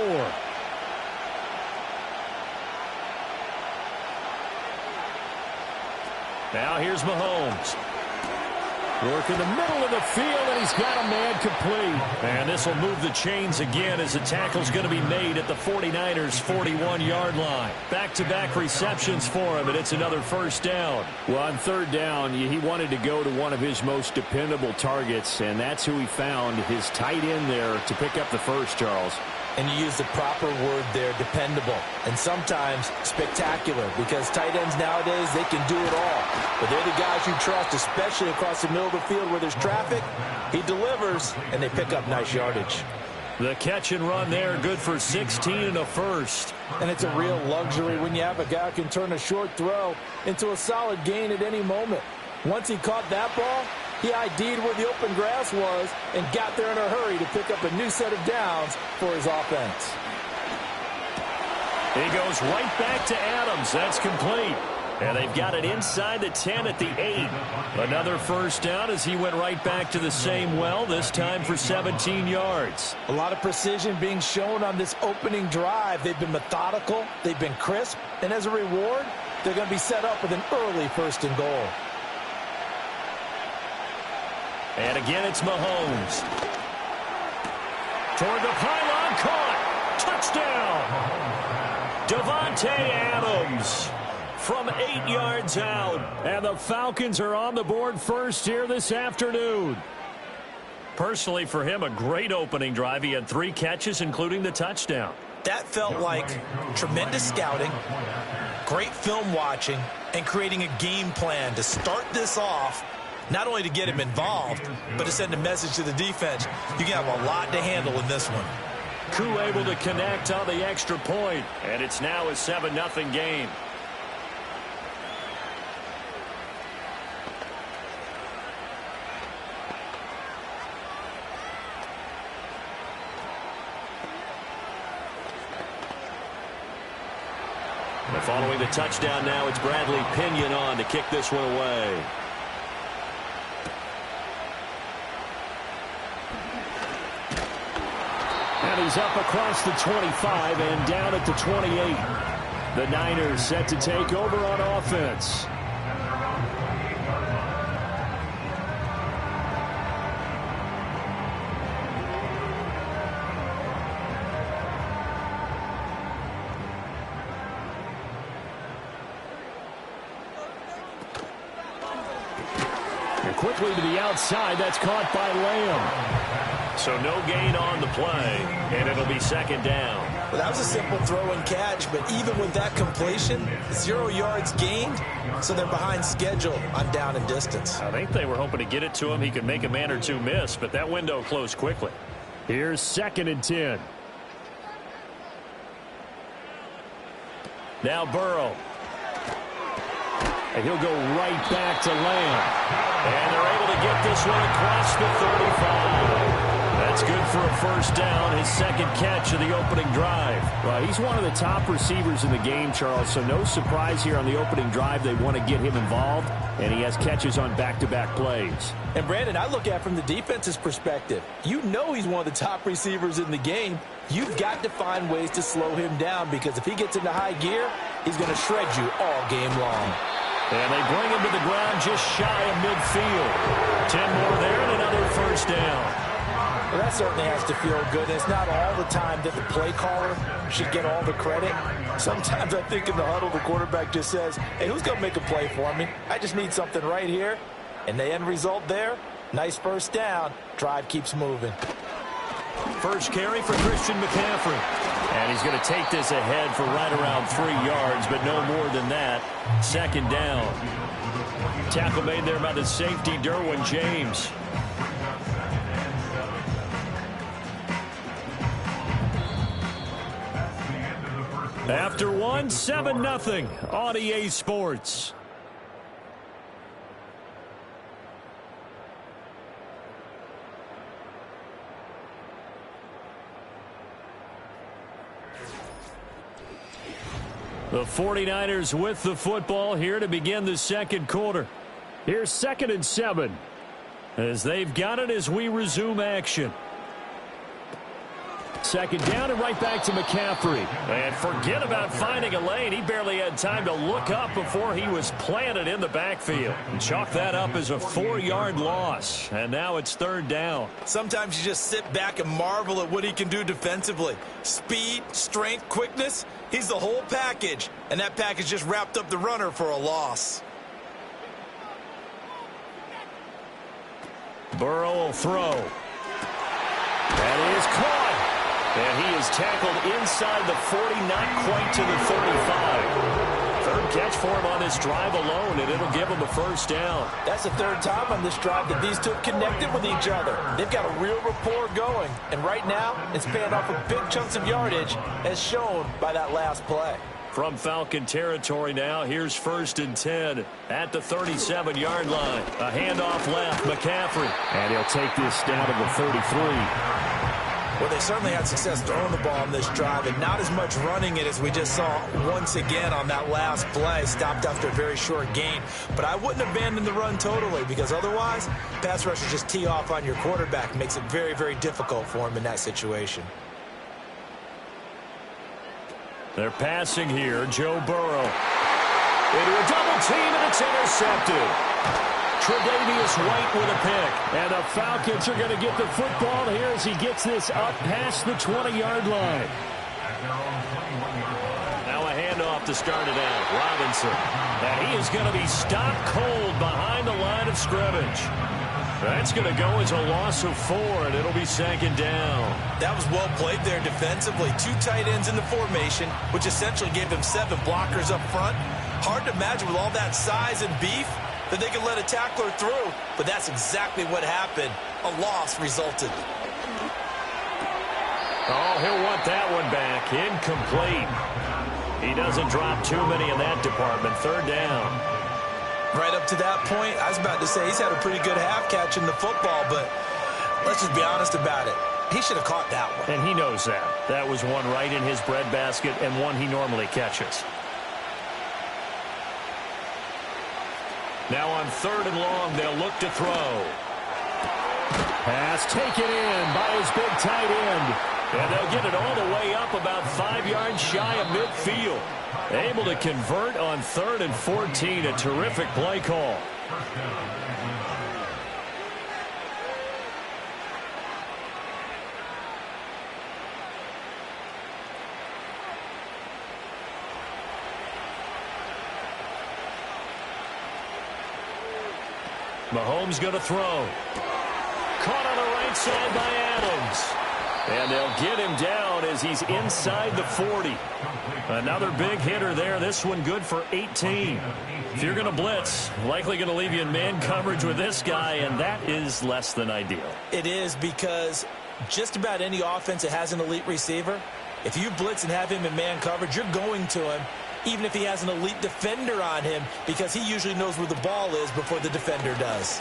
Speaker 3: Now here's Mahomes. Work in the middle of the field, and he's got a man complete. And this will move the chains again as the tackle's going to be made at the 49ers' 41-yard line. Back-to-back receptions for him, and it's another first down. Well, on 3rd down, he wanted to go to one of his most dependable targets, and that's who he found, his tight end there, to pick up the first, Charles.
Speaker 4: And you use the proper word there, dependable, and sometimes spectacular, because tight ends nowadays, they can do it all. But they're the guys you trust, especially across the middle of the field where there's traffic. He delivers, and they pick up nice yardage.
Speaker 3: The catch and run there, good for 16 and a first.
Speaker 4: And it's a real luxury when you have a guy who can turn a short throw into a solid gain at any moment. Once he caught that ball, he ID'd where the open grass was and got there in a hurry to pick up a new set of downs for his offense.
Speaker 3: He goes right back to Adams. That's complete. And they've got it inside the 10 at the 8. Another first down as he went right back to the same well, this time for 17 yards.
Speaker 4: A lot of precision being shown on this opening drive. They've been methodical, they've been crisp, and as a reward, they're going to be set up with an early 1st and goal.
Speaker 3: And again, it's Mahomes. Toward the pylon, caught. Touchdown. Davante Adams from 8 yards out. And the Falcons are on the board first here this afternoon. Personally, for him, a great opening drive. He had 3 catches, including the touchdown.
Speaker 4: That felt like tremendous scouting, great film watching, and creating a game plan to start this off. Not only to get him involved, but to send a message to the defense. You can have a lot to handle in this one.
Speaker 3: Koo able to connect on the extra point, and it's now a 7-0 game. And following the touchdown now, it's Bradley Pinion on to kick this one away. And he's up across the 25 and down at the 28. The Niners set to take over on offense. quickly to the outside. That's caught by Lamb. So no gain on the play, and it'll be second down.
Speaker 4: Well, that was a simple throw and catch, but even with that completion, 0 yards gained, so they're behind schedule on down and distance.
Speaker 3: I think they were hoping to get it to him. He could make a man or two miss, but that window closed quickly. Here's 2nd and 10. Now Burrow. And he'll go right back to Lamb. And they're able to get this one across the 35. That's good for a first down, his second catch of the opening drive.
Speaker 5: Well, he's one of the top receivers in the game, Charles, so no surprise here on the opening drive. They want to get him involved, and he has catches on back-to-back plays.
Speaker 4: And, Brandon, I look at it from the defense's perspective. You know he's one of the top receivers in the game. You've got to find ways to slow him down because if he gets into high gear, he's going to shred you all game long.
Speaker 3: And they bring him to the ground just shy of midfield. 10 more there and another first down.
Speaker 4: Well, that certainly has to feel good. It's not all the time that the play caller should get all the credit. Sometimes I think in the huddle, the quarterback just says, hey, who's going to make a play for me? I just need something right here. And the end result there, nice first down. Drive keeps moving.
Speaker 3: First carry for Christian McCaffrey. And he's going to take this ahead for right around 3 yards, but no more than that. Second down. Tackle made there by the safety, Derwin James. After one, 7-0 on EA Sports. The 49ers with the football here to begin the second quarter. Here's 2nd and 7 as they've got it as we resume action. Second down and right back to McCaffrey. And forget about finding a lane. He barely had time to look up before he was planted in the backfield. Chalk that up as a 4-yard loss. And now it's third down.
Speaker 4: Sometimes you just sit back and marvel at what he can do defensively. Speed, strength, quickness. He's the whole package. And that package just wrapped up the runner for a loss.
Speaker 3: Burrow will throw. That is caught. And he is tackled inside the 40, not quite to the 35. Third catch for him on this drive alone, and it'll give him a first down.
Speaker 4: That's the third time on this drive that these two have connected with each other. They've got a real rapport going. And right now, it's paying off with big chunks of yardage, as shown by that last play.
Speaker 3: From Falcon territory now, here's 1st and 10 at the 37-yard line. A handoff left, McCaffrey.
Speaker 5: And he'll take this down to the 33.
Speaker 4: Well, they certainly had success throwing the ball on this drive and not as much running it as we just saw once again on that last play. Stopped after a very short gain. But I wouldn't abandon the run totally because otherwise, pass rushers just tee off on your quarterback. Makes it very, very difficult for him in that situation.
Speaker 3: They're passing here. Joe Burrow. Into a double team, and it's intercepted. Tre'Davious White with a pick.
Speaker 5: And the Falcons are going to get the football here as he gets this up past the 20-yard line.
Speaker 3: Now a handoff to start it out. Robinson. And he is going to be stopped cold behind the line of scrimmage. That's going to go as a loss of 4, and it'll be second down.
Speaker 4: That was well played there defensively. 2 tight ends in the formation, which essentially gave them 7 blockers up front. Hard to imagine with all that size and beef that they could let a tackler through, but that's exactly what happened. A loss resulted.
Speaker 3: Oh, he'll want that one back. Incomplete. He doesn't drop too many in that department. Third down.
Speaker 4: Right up to that point, I was about to say he's had a pretty good half catch in the football, but let's just be honest about it. He should have caught that one.
Speaker 3: And he knows that. That was one right in his breadbasket and one he normally catches. Now on 3rd and long, they'll look to throw.
Speaker 5: Pass taken in by his big tight end.
Speaker 3: And they'll get it all the way up about 5 yards shy of midfield. Able to convert on 3rd and 14. A terrific play call. Mahomes going to throw. Caught on the right side by Adams. And they'll get him down as he's inside the 40. Another big hitter there. This one good for 18. If you're going to blitz, likely going to leave you in man coverage with this guy, and that is less than ideal.
Speaker 4: It is, because just about any offense that has an elite receiver, if you blitz and have him in man coverage, you're going to him, even if he has an elite defender on him, because he usually knows where the ball is before the defender does.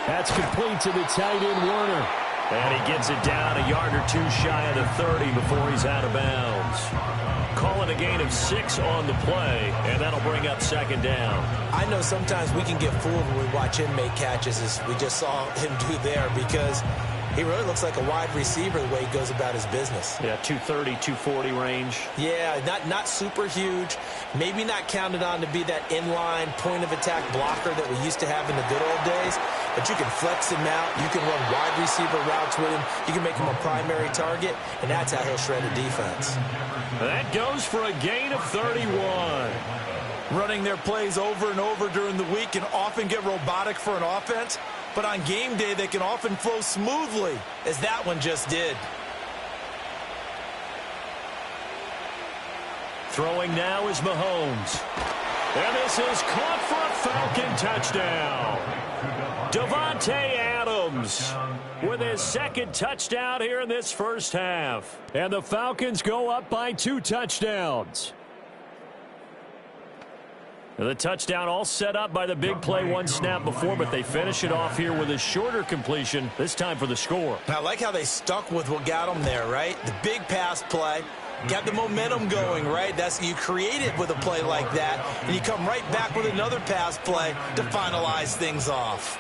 Speaker 5: That's complete to the tight end, Warner.
Speaker 3: And he gets it down a yard or two shy of the 30 before he's out of bounds. Call it a gain of 6 on the play, and that'll bring up second down.
Speaker 4: I know sometimes we can get fooled when we watch him make catches, as we just saw him do there, because he really looks like a wide receiver the way he goes about his business.
Speaker 3: Yeah, 230, 240 range.
Speaker 4: Yeah, not super huge. Maybe not counted on to be that inline point-of-attack blocker that we used to have in the good old days. But you can flex him out. You can run wide receiver routes with him. You can make him a primary target, and that's how he'll shred a defense.
Speaker 3: That goes for a gain of 31.
Speaker 4: Running their plays over and over during the week can often get robotic for an offense, but on game day they can often flow smoothly, as that one just did.
Speaker 3: Throwing now is Mahomes. And this is caught for a Falcon touchdown. Davante Adams with his second touchdown here in this first half.
Speaker 5: And the Falcons go up by 2 touchdowns.
Speaker 3: The touchdown all set up by the big play one snap before, but they finish it off here with a shorter completion, this time for the score.
Speaker 4: I like how they stuck with what got them there, right? The big pass play. Got the momentum going, right? That's, you create it with a play like that, and you come right back with another pass play to finalize things off.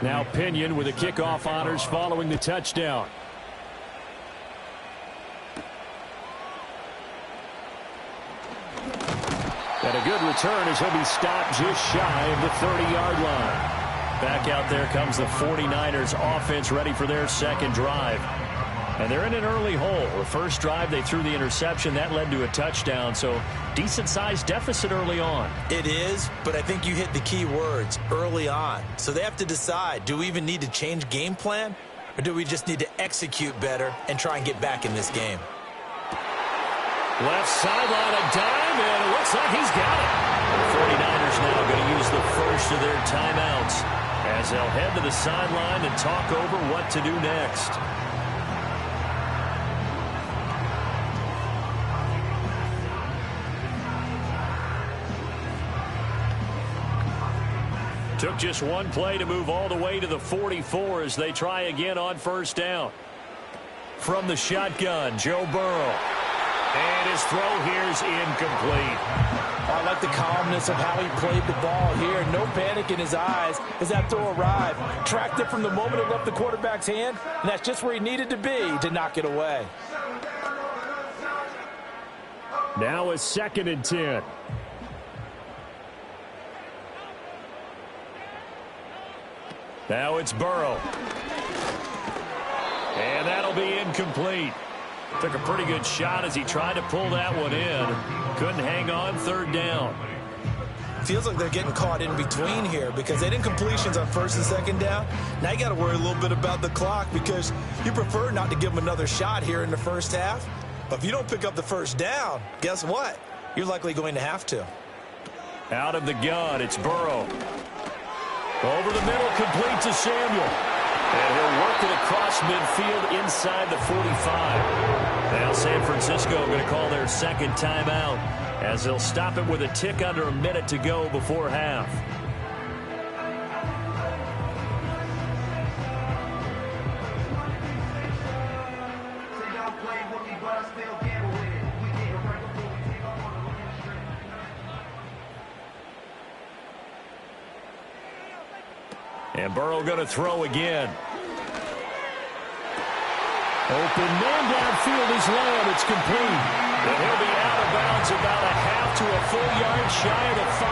Speaker 5: Now Pinion with the kickoff honors following the touchdown. And a good return as he'll be stopped just shy of the 30-yard line.
Speaker 3: Back out there comes the 49ers offense, ready for their second drive. And they're in an early hole. The first drive, they threw the interception. That led to a touchdown, so decent-sized deficit early on.
Speaker 4: It is, but I think you hit the key words, early on. So they have to decide, do we even need to change game plan, or do we just need to execute better and try and get back in this game?
Speaker 3: Left sideline, a dime, and it looks like he's got it. The 49ers now going to use the first of their timeouts as they'll head to the sideline and talk over what to do next. Took just one play to move all the way to the 44 as they try again on first down. From the shotgun, Joe Burrow. And his throw here is incomplete.
Speaker 4: I like the calmness of how he played the ball here. No panic in his eyes as that throw arrived. Tracked it from the moment it left the quarterback's hand, and that's just where he needed to be to knock it away.
Speaker 5: Now a 2nd and 10.
Speaker 3: Now it's Burrow. And that'll be incomplete. Took a pretty good shot as he tried to pull that one in. Couldn't hang on, 3rd down.
Speaker 4: Feels like they're getting caught in between here because they didn't completions on 1st and 2nd down. Now you got to worry a little bit about the clock because you prefer not to give them another shot here in the first half. But if you don't pick up the 1st down, guess what? You're likely going to have to.
Speaker 3: Out of the gun, it's Burrow. Over the middle, complete to Samuel. And he'll work it across midfield inside the 45. Now San Francisco going to call their second timeout as they'll stop it with a tick under a minute to go before half. And Burrow going to throw again.
Speaker 5: Open man downfield is Lamb. It's complete.
Speaker 3: And he'll be out of bounds about a half to a full yard shy of the 5.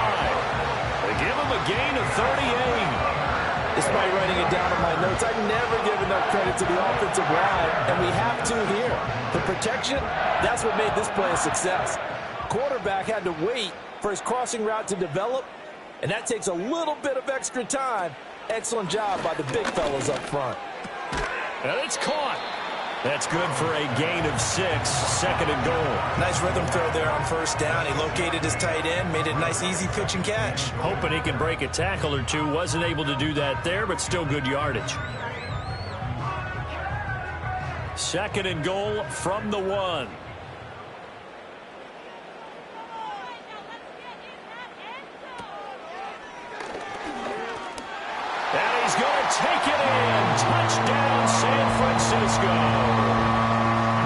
Speaker 3: They give him a gain of 38.
Speaker 4: Despite writing it down on my notes, I never give enough credit to the offensive line, and we have to here. The protection, that's what made this play a success. Quarterback had to wait for his crossing route to develop, and that takes a little bit of extra time. Excellent job by the big fellas up front.
Speaker 3: And it's caught. That's good for a gain of 6, 2nd and goal.
Speaker 4: Nice rhythm throw there on first down. He located his tight end, made it a nice, easy pitch and catch.
Speaker 3: Hoping he can break a tackle or two. Wasn't able to do that there, but still good yardage. 2nd and goal from the 1. And he's going to take it in. Touchdown, San Francisco.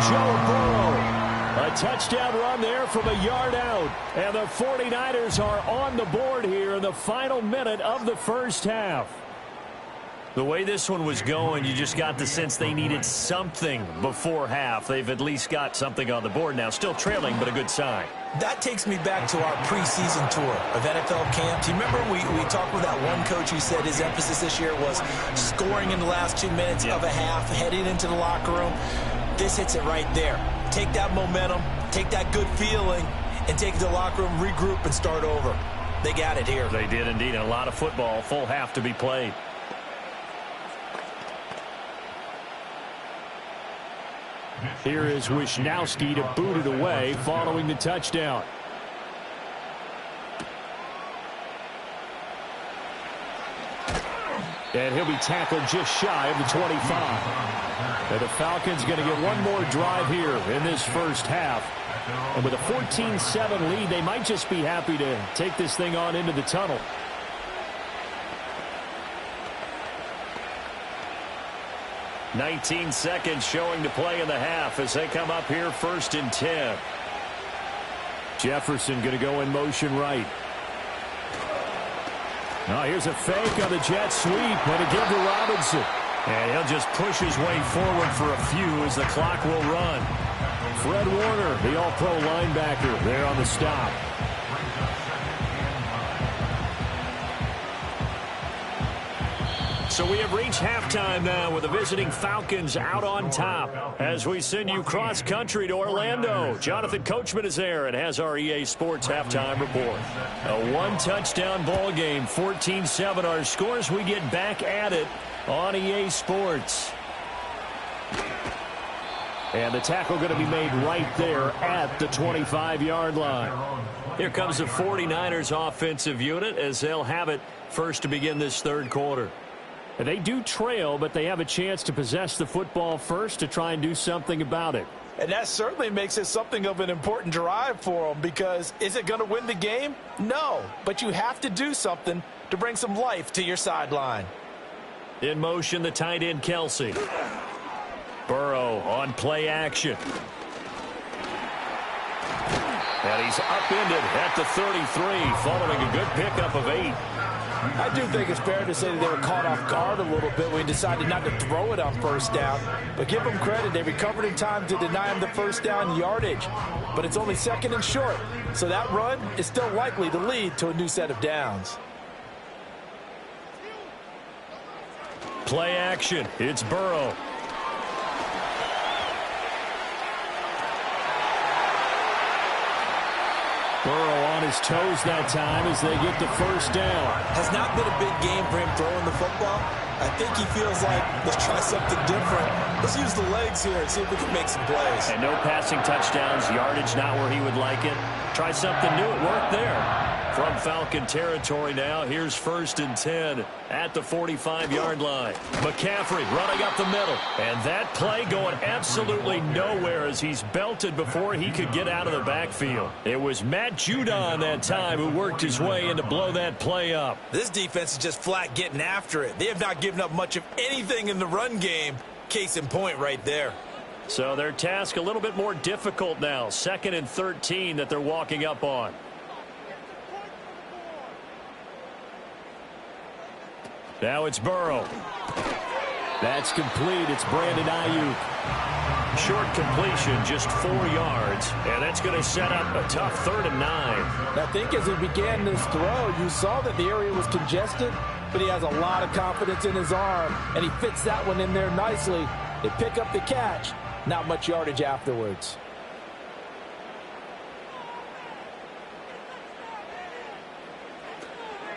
Speaker 3: Joe Burrow. A touchdown run there from a yard out. And the 49ers are on the board here in the final minute of the first half. The way this one was going, you just got the sense they needed something before half. They've at least got something on the board now. Still trailing, but a good sign.
Speaker 4: That takes me back to our preseason tour of NFL camps. You remember we talked with that one coach who said his emphasis this year was scoring in the last 2 minutes of a half, heading into the locker room. This hits it right there. Take that momentum, take that good feeling, and take it to the locker room, regroup, and start over. They got it here.
Speaker 3: They did indeed. And a lot of football, full half to be played.
Speaker 5: Here is Wisnowski to boot it away following the touchdown. And he'll be tackled just shy of the 25. And the Falcons going to get one more drive here in this first half. And with a 14-7 lead, they might just be happy to take this thing on into the tunnel.
Speaker 3: $19 seconds showing to play in the half as they come up here 1st and 10.
Speaker 5: Jefferson going to go in motion right. Now here's a fake on the jet sweep and a give to Robinson.
Speaker 3: And he'll just push his way forward for a few as the clock will run.
Speaker 5: Fred Warner, the all-pro linebacker, there on the stop.
Speaker 3: So we have reached halftime now with the visiting Falcons out on top. As we send you cross-country to Orlando, Jonathan Coachman is there and has our EA Sports halftime report. A one-touchdown ball game, 14-7 our scores. We get back at it on EA Sports.
Speaker 5: And the tackle going to be made right there at the 25-yard line.
Speaker 3: Here comes the 49ers offensive unit as they'll have it first to begin this third quarter.
Speaker 5: They do trail, but they have a chance to possess the football first to try and do something about it.
Speaker 4: And that certainly makes it something of an important drive for them, because is it going to win the game? No, but you have to do something to bring some life to your sideline.
Speaker 3: In motion, the tight end Kelsey. Burrow on play action. And he's upended at the 33 following a good pickup of 8.
Speaker 4: I do think it's fair to say that they were caught off guard a little bit when he decided not to throw it on first down. But give them credit. They recovered in time to deny him the first down yardage. But it's only 2nd and short. So that run is still likely to lead to a new set of downs.
Speaker 3: Play action. It's Burrow.
Speaker 5: Burrow on his toes that time as they get the first down.
Speaker 4: Has not been a big game for him throwing the football. I think he feels like, let's try something different. Let's use the legs here and see if we can make some plays.
Speaker 3: And no passing touchdowns, yardage not where he would like it. Try something new. It worked there. From Falcon territory now, here's 1st and 10 at the 45-yard line. McCaffrey running up the middle. And that play going absolutely nowhere as he's belted before he could get out of the backfield. It was Matt Judon that time who worked his way in to blow that play up.
Speaker 4: This defense is just flat getting after it. They have not given up much of anything in the run game. Case in point right there.
Speaker 3: So their task a little bit more difficult now. 2nd and 13 that they're walking up on. Now it's Burrow.
Speaker 5: That's complete. It's Brandon Ayuk.
Speaker 3: Short completion, just 4 yards, and that's going to set up a tough 3rd and 9.
Speaker 4: I think as he began this throw, you saw that the area was congested, but he has a lot of confidence in his arm, and he fits that one in there nicely. They pick up the catch, not much yardage afterwards.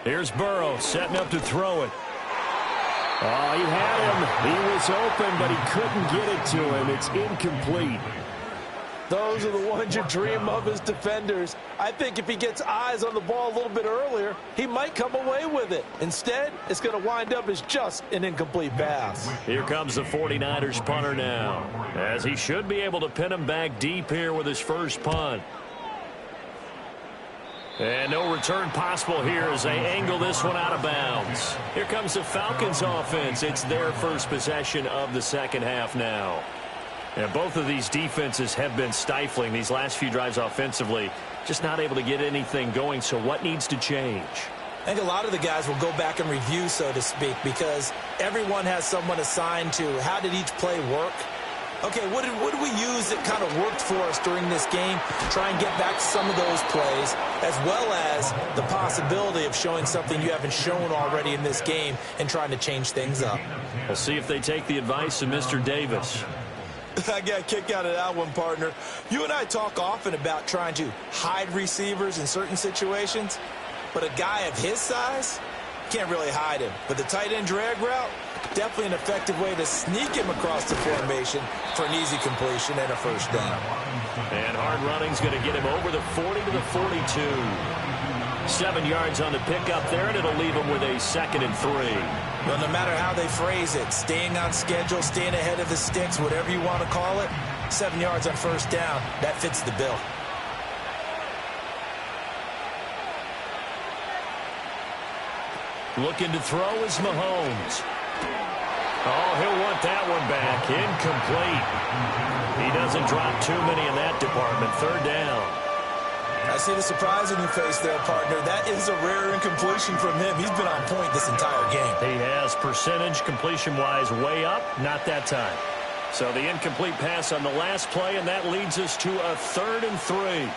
Speaker 3: Here's Burrow setting up to throw it.
Speaker 5: Oh, he had him. He was open, but he couldn't get it to him. It's incomplete.
Speaker 4: Those are the ones you dream of as defenders. I think if he gets eyes on the ball a little bit earlier, he might come away with it. Instead, it's going to wind up as just an incomplete pass.
Speaker 3: Here comes the 49ers punter now, as he should be able to pin him back deep here with his first punt. And no return possible here as they angle this one out of bounds. Here comes the Falcons offense. It's their first possession of the second half now. And both of these defenses have been stifling these last few drives offensively. Just not able to get anything going. So what needs to change?
Speaker 4: I think a lot of the guys will go back and review, so to speak, because everyone has someone assigned to how did each play work. Okay, what did we use that kind of worked for us during this game? Try and get back to some of those plays, as well as the possibility of showing something you haven't shown already in this game and trying to change things up.
Speaker 3: We'll see if they take the advice of Mr. Davis.
Speaker 4: I got a kick out of that one, partner. You and I talk often about trying to hide receivers in certain situations, but a guy of his size can't really hide him. But the tight end drag route, definitely an effective way to sneak him across the formation for an easy completion and a first down.
Speaker 3: And hard running's going to get him over the 40 to the 42. 7 yards on the pickup there, and it'll leave him with a 2nd and 3.
Speaker 4: Well, no matter how they phrase it, staying on schedule, staying ahead of the sticks, whatever you want to call it, 7 yards on first down, that fits the bill.
Speaker 3: Looking to throw is Mahomes. Oh, he'll want that one back. Incomplete. He doesn't drop too many in that department. 3rd down.
Speaker 4: I see the surprise in your face there, partner. That is a rare incompletion from him. He's been on point this entire game.
Speaker 3: He has percentage completion-wise way up. Not that time. So the incomplete pass on the last play, and that leads us to a 3rd and 3.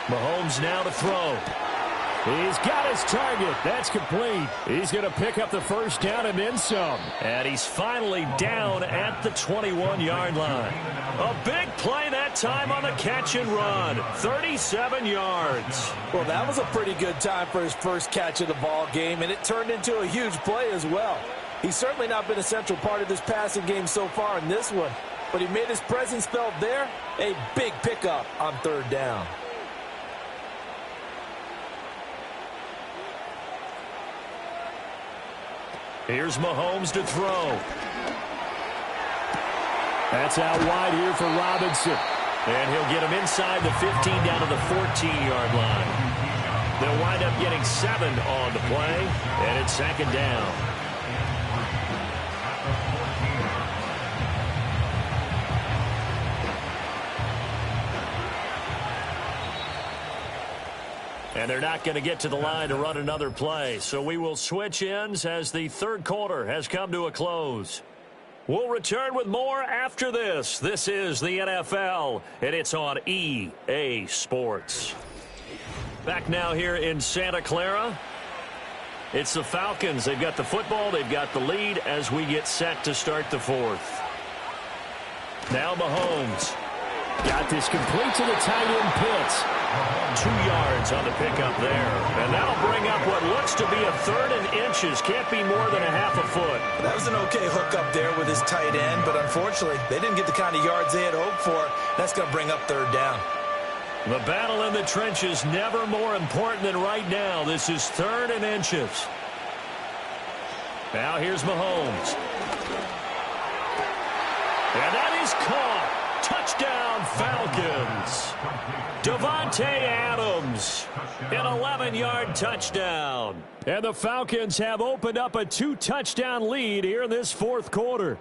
Speaker 3: Mahomes now to throw.
Speaker 5: He's got his target. That's complete. He's going to pick up the first down and then some.
Speaker 3: And he's finally down at the 21-yard line. A big play that time on the catch and run. 37 yards.
Speaker 4: Well, that was a pretty good time for his first catch of the ball game, and it turned into a huge play as well. He's certainly not been a central part of this passing game so far in this one, but he made his presence felt there. A big pickup on 3rd down.
Speaker 3: Here's Mahomes to throw.
Speaker 5: That's out wide here for Robinson.
Speaker 3: And he'll get him inside the 15 down to the 14-yard line. They'll wind up getting 7 on the play, and it's 2nd down. And they're not going to get to the line to run another play. So we will switch ends as the 3rd quarter has come to a close. We'll return with more after this. This is the NFL, and it's on EA Sports. Back now here in Santa Clara. It's the Falcons. They've got the football. They've got the lead as we get set to start the 4th. Now Mahomes.
Speaker 5: Got this complete to the tight end Pitts.
Speaker 3: 2 yards on the pickup there. And that'll bring up what looks to be a 3rd and inches. Can't be more than a half a foot.
Speaker 4: That was an okay hook up there with his tight end, but unfortunately, they didn't get the kind of yards they had hoped for. That's going to bring up 3rd down.
Speaker 3: The battle in the trenches never more important than right now. This is 3rd and inches. Now here's Mahomes. And that is caught. Touchdown, Falcons. Davante Adams, an 11-yard touchdown.
Speaker 5: And the Falcons have opened up a 2-touchdown lead here in this 4th quarter.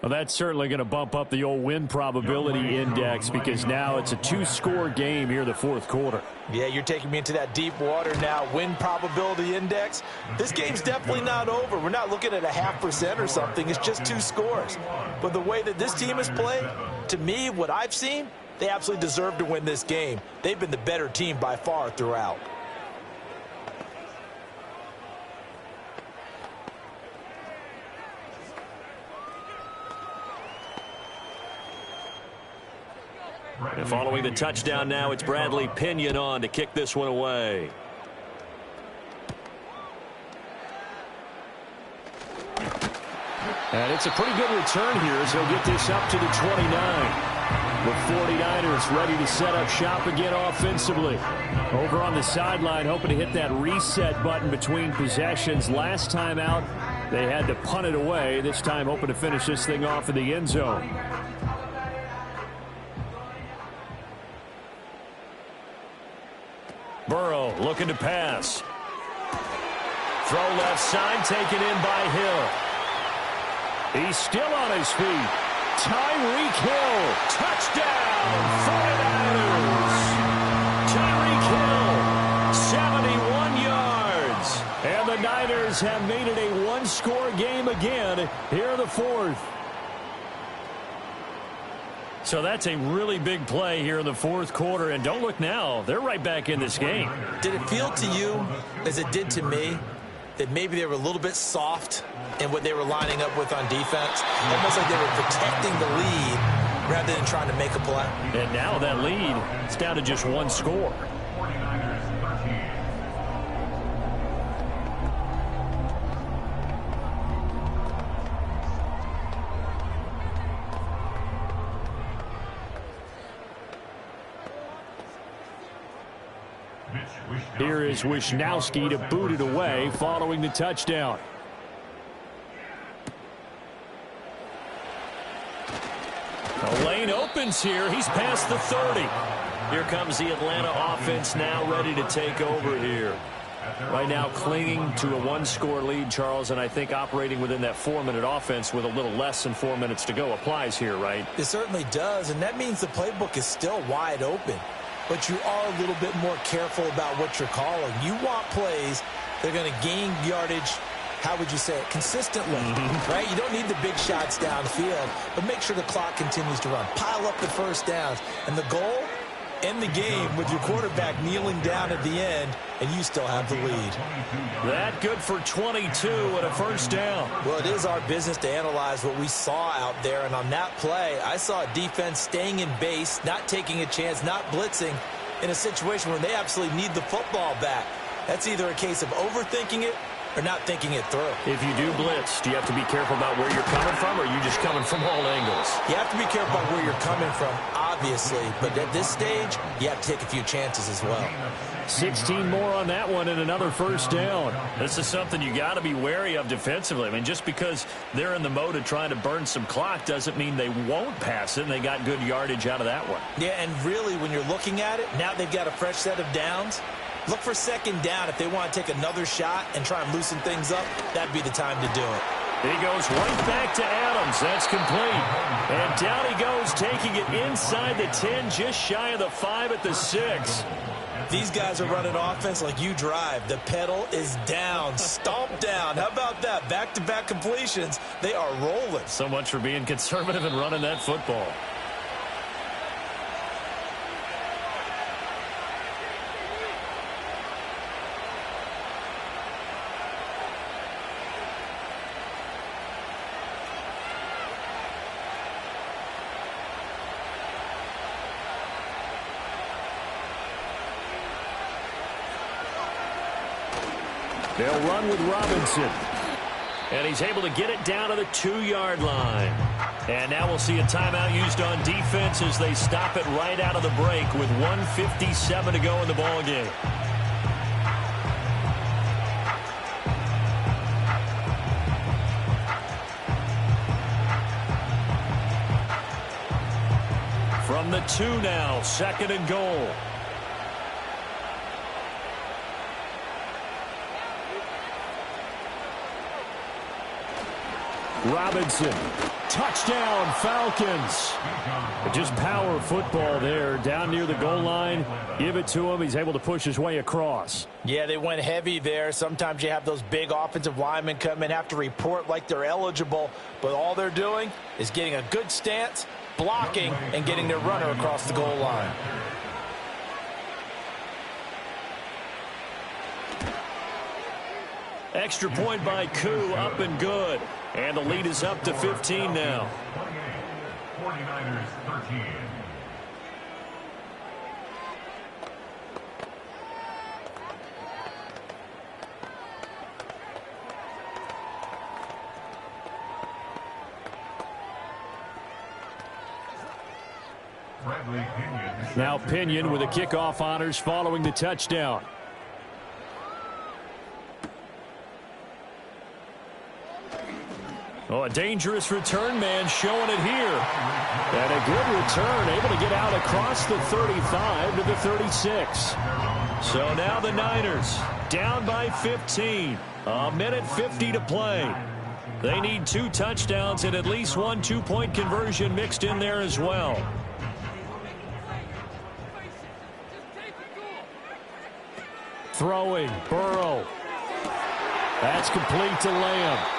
Speaker 5: Well, that's certainly going to bump up the old win probability index because now it's a two-score game here in the fourth quarter.
Speaker 4: Yeah, you're taking me into that deep water now. Win probability index. This game's definitely not over. We're not looking at a 0.5% or something. It's just 2 scores. But the way that this team has played, to me, what I've seen, they absolutely deserve to win this game. They've been the better team by far throughout.
Speaker 3: And following the touchdown now, it's Bradley Pinion on to kick this one away.
Speaker 5: And it's a pretty good return here as he'll get this up to the 29. The 49ers ready to set up shop again offensively. Over on the sideline, hoping to hit that reset button between possessions. Last time out, they had to punt it away. This time, hoping to finish this thing off in the end zone.
Speaker 3: Burrow looking to pass. Throw left side, taken in by Hill.
Speaker 5: He's still on his feet. Tyreek Hill. Touchdown, 49ers. Tyreek Hill, 71 yards. And the Niners have made it a one-score game again here in the fourth.
Speaker 3: So that's a really big play here in the fourth quarter. And don't look now, they're right back in this game.
Speaker 4: Did it feel to you, as it did to me, that maybe they were a little bit soft in what they were lining up with on defense? Almost like they were protecting the lead rather than trying to make a play.
Speaker 3: And now that lead, it's down to just one score.
Speaker 5: Here is Wisnowski to boot it away following the touchdown.
Speaker 3: The lane opens here. He's past the 30. Here comes the Atlanta offense now ready to take over here. Right now clinging to a one-score lead, Charles, and I think operating within that 4-minute offense with a little less than 4 minutes to go applies here, right?
Speaker 4: It certainly does, and that means the playbook is still wide open. But you are a little bit more careful about what you're calling. You want plays that are going to gain yardage, how would you say it, consistently, right? You don't need the big shots downfield, but make sure the clock continues to run. Pile up the first downs. And the goal, end the game with your quarterback kneeling down at the end, and you still have the lead.
Speaker 3: That good for 22 and a first down.
Speaker 4: Well, it is our business to analyze what we saw out there, and on that play, I saw a defense staying in base, not taking a chance, not blitzing in a situation where they absolutely need the football back. That's either a case of overthinking it or not thinking it through.
Speaker 3: If you do blitz, do you have to be careful about where you're coming from, or are you just coming from all angles?
Speaker 4: You have to be careful about where you're coming from, obviously, but at this stage, you have to take a few chances as well.
Speaker 5: 16 more on that one and another first down.
Speaker 3: This is something you got to be wary of defensively. I mean, just because they're in the mode of trying to burn some clock doesn't mean they won't pass it, and they got good yardage out of that one.
Speaker 4: Yeah, and really, when you're looking at it, now they've got a fresh set of downs. Look for second down if they want to take another shot and try and loosen things up. That'd be the time to do it.
Speaker 3: He goes right back to Adams. That's complete. And down he goes, taking it inside the 10, just shy of the 5 at the 6.
Speaker 4: These guys are running offense like you drive. The pedal is down, stomp down. How about that? Back-to-back completions. They are rolling.
Speaker 3: So much for being conservative and running that football.
Speaker 5: They'll run with Robinson.
Speaker 3: And he's able to get it down to the 2-yard line. And now we'll see a timeout used on defense as they stop it right out of the break with 1:57 to go in the ballgame. From the 2 now, 2nd and goal.
Speaker 5: Robinson Touchdown, Falcons. Just power football there down near the goal line. Give it to him. He's able to push his way across.
Speaker 4: Yeah, they went heavy there. Sometimes you have those big offensive linemen come in, have to report like they're eligible, but all they're doing is getting a good stance, blocking, and getting their runner across the goal line.
Speaker 5: Extra point by Koo, up and good. And the lead is up to 15 now.
Speaker 6: 49ers 13.
Speaker 5: Now Pinion with the kickoff honors following the touchdown. Oh, a dangerous return man showing it here. And a good return, able to get out across the 35 to the 36. So now the Niners down by 15. A minute 50 to play. They need 2 touchdowns and at least 1 two-point conversion mixed in there as well. Throwing, Burrow. That's complete to Lamb.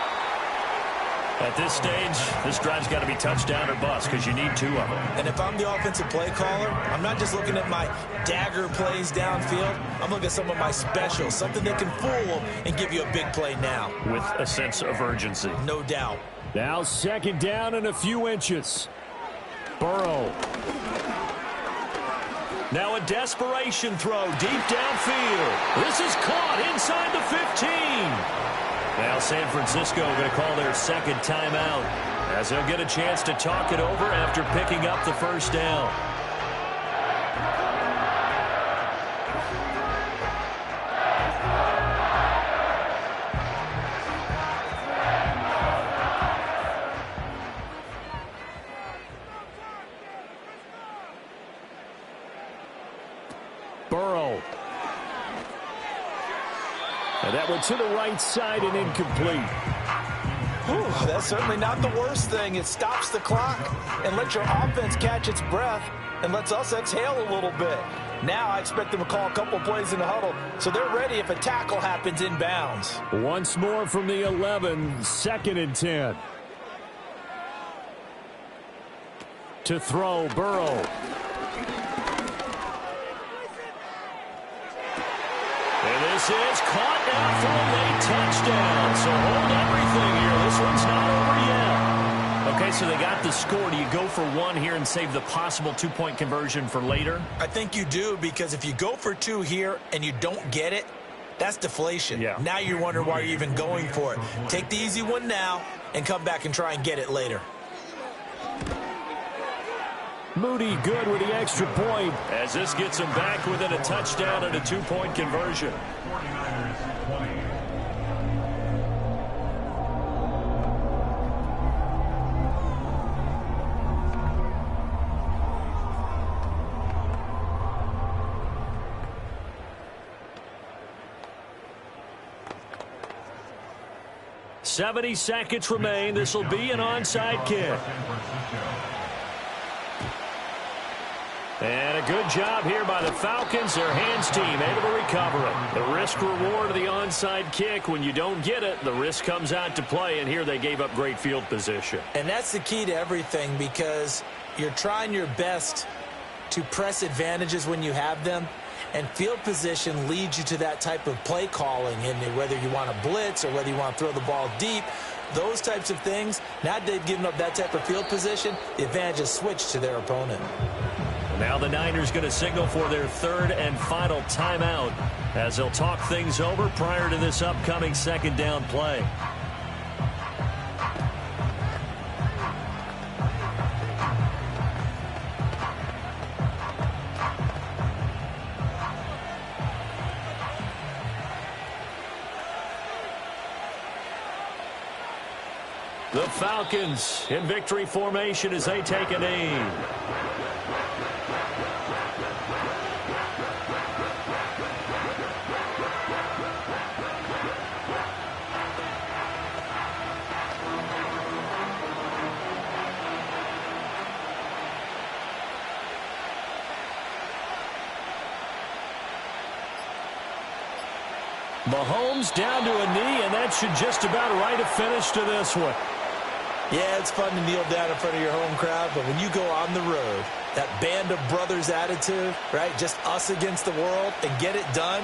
Speaker 3: At this stage, this drive's got to be touchdown or bust because you need 2 of them.
Speaker 4: And if I'm the offensive play caller, I'm not just looking at my dagger plays downfield. I'm looking at some of my specials, something that can fool them and give you a big play now.
Speaker 3: With a sense of urgency.
Speaker 4: No doubt.
Speaker 5: Now 2nd down and a few inches. Burrow. Now a desperation throw deep downfield. This is caught inside the 15. Now San Francisco going to call their 2nd timeout as they'll get a chance to talk it over after picking up the 1st down. Burrow. And that went to the right side and incomplete.
Speaker 4: Whew, that's certainly not the worst thing. It stops the clock and lets your offense catch its breath and lets us exhale a little bit. Now I expect them to call a couple plays in the huddle so they're ready if a tackle happens inbounds.
Speaker 5: Once more from the 11, 2nd and 10. To throw, Burrow. And this is caught now for a late touchdown. So hold everything here. This one's not over yet.
Speaker 3: Okay, so they got the score. Do you go for 1 here and save the possible 2-point conversion for later?
Speaker 4: I think you do, because if you go for 2 here and you don't get it, that's deflation.
Speaker 3: Yeah.
Speaker 4: Now you're wondering why you're even going for it. Take the easy one now and come back and try and get it later.
Speaker 5: Moody good with the extra point.
Speaker 3: As this gets him back within a touchdown and a 2-point conversion.
Speaker 6: 49ers 20.
Speaker 5: "70 seconds remain. This will be an onside kick. And a good job here by the Falcons. Their hands team able to recover it. The risk reward of the onside kick. When you don't get it, the risk comes out to play. And here they gave up great field position.
Speaker 4: And that's the key to everything, because you're trying your best to press advantages when you have them. And field position leads you to that type of play calling. And whether you want to blitz or whether you want to throw the ball deep, those types of things, now they've given up that type of field position, the advantage is switched to their opponent.
Speaker 3: Now the Niners going to signal for their 3rd and final timeout as they'll talk things over prior to this upcoming 2nd down play.
Speaker 5: The Falcons in victory formation as they take a knee.
Speaker 3: Mahomes down to a knee, and that should just about write a finish to this one.
Speaker 4: Yeah, it's fun to kneel down in front of your home crowd, but when you go on the road, that band of brothers attitude, right, just us against the world, and get it done,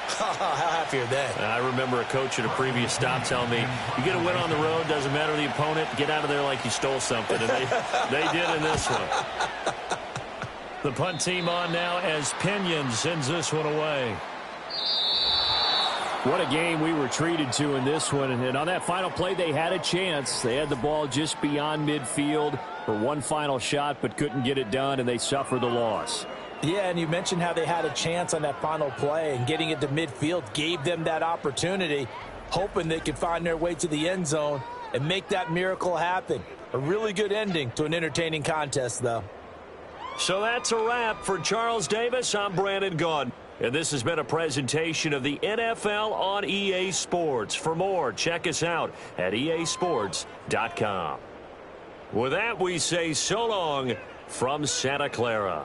Speaker 4: how happy are they?
Speaker 3: I remember a coach at a previous stop telling me, you get a win on the road, doesn't matter the opponent, get out of there like you stole something, and they did in this one. The punt team on now as Pinion sends this one away.
Speaker 5: What a game we were treated to in this one. And on that final play, they had a chance. They had the ball just beyond midfield for one final shot, but couldn't get it done, and they suffered the loss.
Speaker 4: Yeah, and you mentioned how they had a chance on that final play, and getting it to midfield gave them that opportunity, hoping they could find their way to the end zone and make that miracle happen. A really good ending to an entertaining contest, though.
Speaker 3: So that's a wrap for Charles Davis. I'm Brandon Gaudin. And this has been a presentation of the NFL on EA Sports. For more, check us out at easports.com. With that, we say so long from Santa Clara.